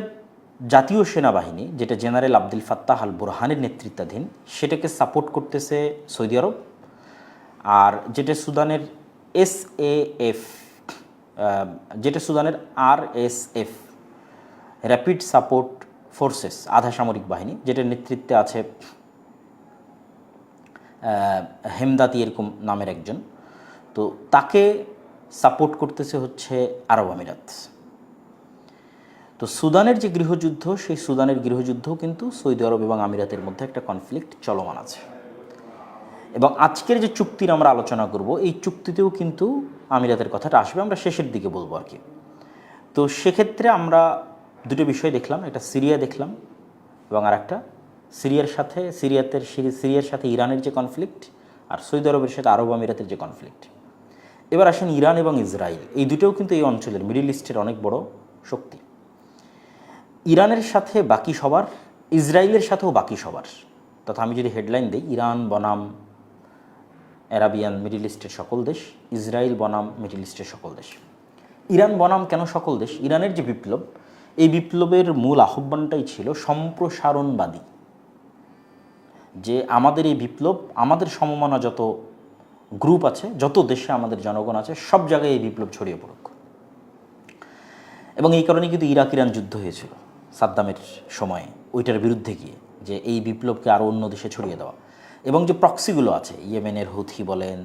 Speaker 1: জাতীয় সেনাবাহিনী, যেটা জেনারেল আব্দুল ফাত্তাহ আল বুরহানের নেতৃত্বাধীন, সেটাকে সাপোর্ট করতেছে সৌদি আরব। আর যেটা সুদানের SAF, যেটা সুদানের RSF, র্যাপিড সাপোর্ট ফোর্সেস, আধা সামরিক বাহিনী, যেটার নেতৃত্বে আছে হেমদাতি এরকম নামের একজন, তো তাকে সাপোর্ট করতেছে হচ্ছে আরব আমিরাত। তো সুদানের যে গৃহযুদ্ধ, সেই সুদানের গৃহযুদ্ধও কিন্তু সৌদি আরব এবং আমিরাতের মধ্যে একটা কনফ্লিক্ট চলমান আছে। এবং আজকের যে চুক্তির আমরা আলোচনা করব, এই চুক্তিতেও কিন্তু আমিরাতের কথাটা আসবে, আমরা শেষের দিকে বলবো আর কি। তো সেক্ষেত্রে আমরা 2টো বিষয় দেখলাম, একটা সিরিয়া দেখলাম এবং আর একটা সিরিয়ার সাথে ইরানের যে কনফ্লিক্ট, আর সৌদি আরবের সাথে আরব আমিরাতের যে কনফ্লিক্ট। এবার আসেন ইরান এবং ইসরায়েল, এই দুটোও কিন্তু এই অঞ্চলের মিডল ইস্টের অনেক বড় শক্তি। ইরানের সাথে বাকি সবার, ইসরায়েলের সাথেও বাকি সবার, তথা আমি যদি হেডলাইন দিই, ইরান বনাম অ্যারাবিয়ান মিডল ইস্টের সকল দেশ, ইসরায়েল বনাম মিডল ইস্টের সকল দেশ। ইরান বনাম কেন সকল দেশ? ইরানের যে বিপ্লব, এই বিপ্লবের মূল আহ্বানটাই ছিল সম্প্রসারণবাদী, যে আমাদের এই বিপ্লব, আমাদের সমমনা যত গ্রুপ আছে, যত দেশে আমাদের জনগণ আছে, সব জায়গায় এই বিপ্লব ছড়িয়ে পড়ুক। এবং এই কারণে কিন্তু ইরাক ইরান যুদ্ধ হয়েছিল সাদ্দামের সময়ে, ওইটার বিরুদ্ধে গিয়ে, যে এই বিপ্লবকে আরও অন্য দেশে ছড়িয়ে দেওয়া। এবং যে প্রক্সিগুলো আছে, ইয়েমেনের হুথি বলেন,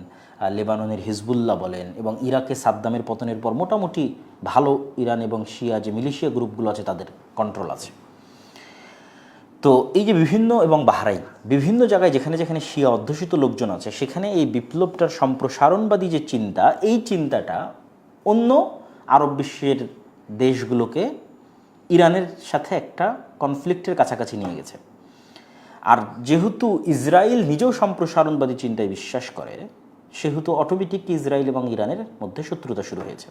Speaker 1: লেবাননের হিজবুল্লাহ বলেন, এবং ইরাকে সাদ্দামের পতনের পর মোটামুটি ভালো ইরান এবং শিয়া যে মিলিশিয়া গ্রুপগুলো আছে তাদের কন্ট্রোল আছে। তো এই যে বিভিন্ন, এবং বাহরাইন, বিভিন্ন জায়গায় যেখানে যেখানে শিয়া অধ্যুষিত লোকজন আছে, সেখানে এই বিপ্লবটার সম্প্রসারণবাদী যে চিন্তা, এই চিন্তাটা অন্য আরব বিশ্বের দেশগুলোকে ইরানের সাথে একটা কনফ্লিক্টের কাছাকাছি নিয়ে গেছে। আর যেহেতু ইসরায়েল নিজেও সম্প্রসারণবাদী চিন্তায় বিশ্বাস করে, সেহেতু অটোমেটিক ইসরায়েল এবং ইরানের মধ্যে শত্রুতা শুরু হয়েছে।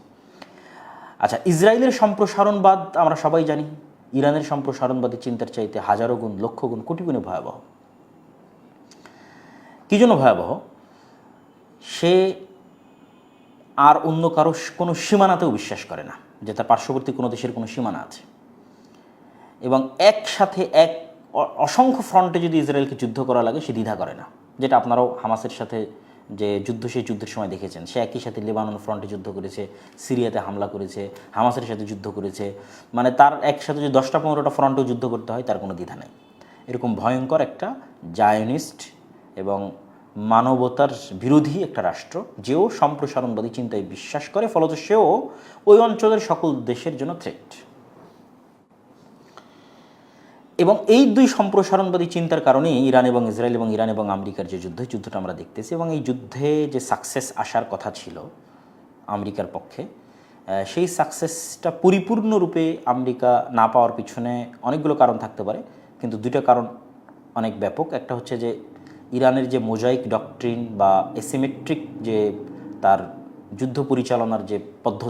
Speaker 1: আচ্ছা, ইসরায়েলের সম্প্রসারণবাদ আমরা সবাই জানি ইরানের সম্প্রসারণবাদী চিন্তার চাইতে হাজারো গুণ, লক্ষ গুণ, কোটি গুণে ভয়াবহ। কী জন্য ভয়াবহ? সে আর অন্য কারো কোনো সীমানাতেও বিশ্বাস করে না, যে তার পার্শ্ববর্তী কোনো দেশের কোনো সীমানা আছে। এবং একসাথে অসংখ্য ফ্রন্টে যদি ইসরায়েলকে যুদ্ধ করা লাগে, সে দ্বিধা করে না, যেটা আপনারাও হামাসের সাথে যে যুদ্ধ, সেই যুদ্ধের সময় দেখেছেন। সে একই সাথে লেবানন ফ্রন্টে যুদ্ধ করেছে, সিরিয়াতে হামলা করেছে, হামাসের সাথে যুদ্ধ করেছে। মানে তার একসাথে যদি 10টা-15টা ফ্রন্টেও যুদ্ধ করতে হয়, তার কোনো দ্বিধা নেই। এরকম ভয়ঙ্কর একটা জায়নিস্ট এবং মানবতার বিরোধী একটা রাষ্ট্র, যেও সম্প্রসারণবাদী চিন্তায় বিশ্বাস করে, ফলত সেও ওই অঞ্চলের সকল দেশের জন্য থ্রেট। এবং এই দুই সম্প্রসারণবাদী চিন্তার কারণেই ইরান এবং ইসরায়েল এবং ইরান এবং আমেরিকার যে যুদ্ধটা আমরা দেখতেছি, এবং এই যুদ্ধে যে সাকসেস আসার কথা ছিল আমেরিকার পক্ষে, সেই সাকসেসটা পরিপূর্ণরূপে আমেরিকা না পাওয়ার পিছনে অনেকগুলো কারণ থাকতে পারে, কিন্তু দুইটা কারণ অনেক ব্যাপক। একটা হচ্ছে যে ইরানের যে মোজাইক ডক্ট্রিন বা এসিমেট্রিক যে তার যুদ্ধ পরিচালনার যে পদ্ধতি,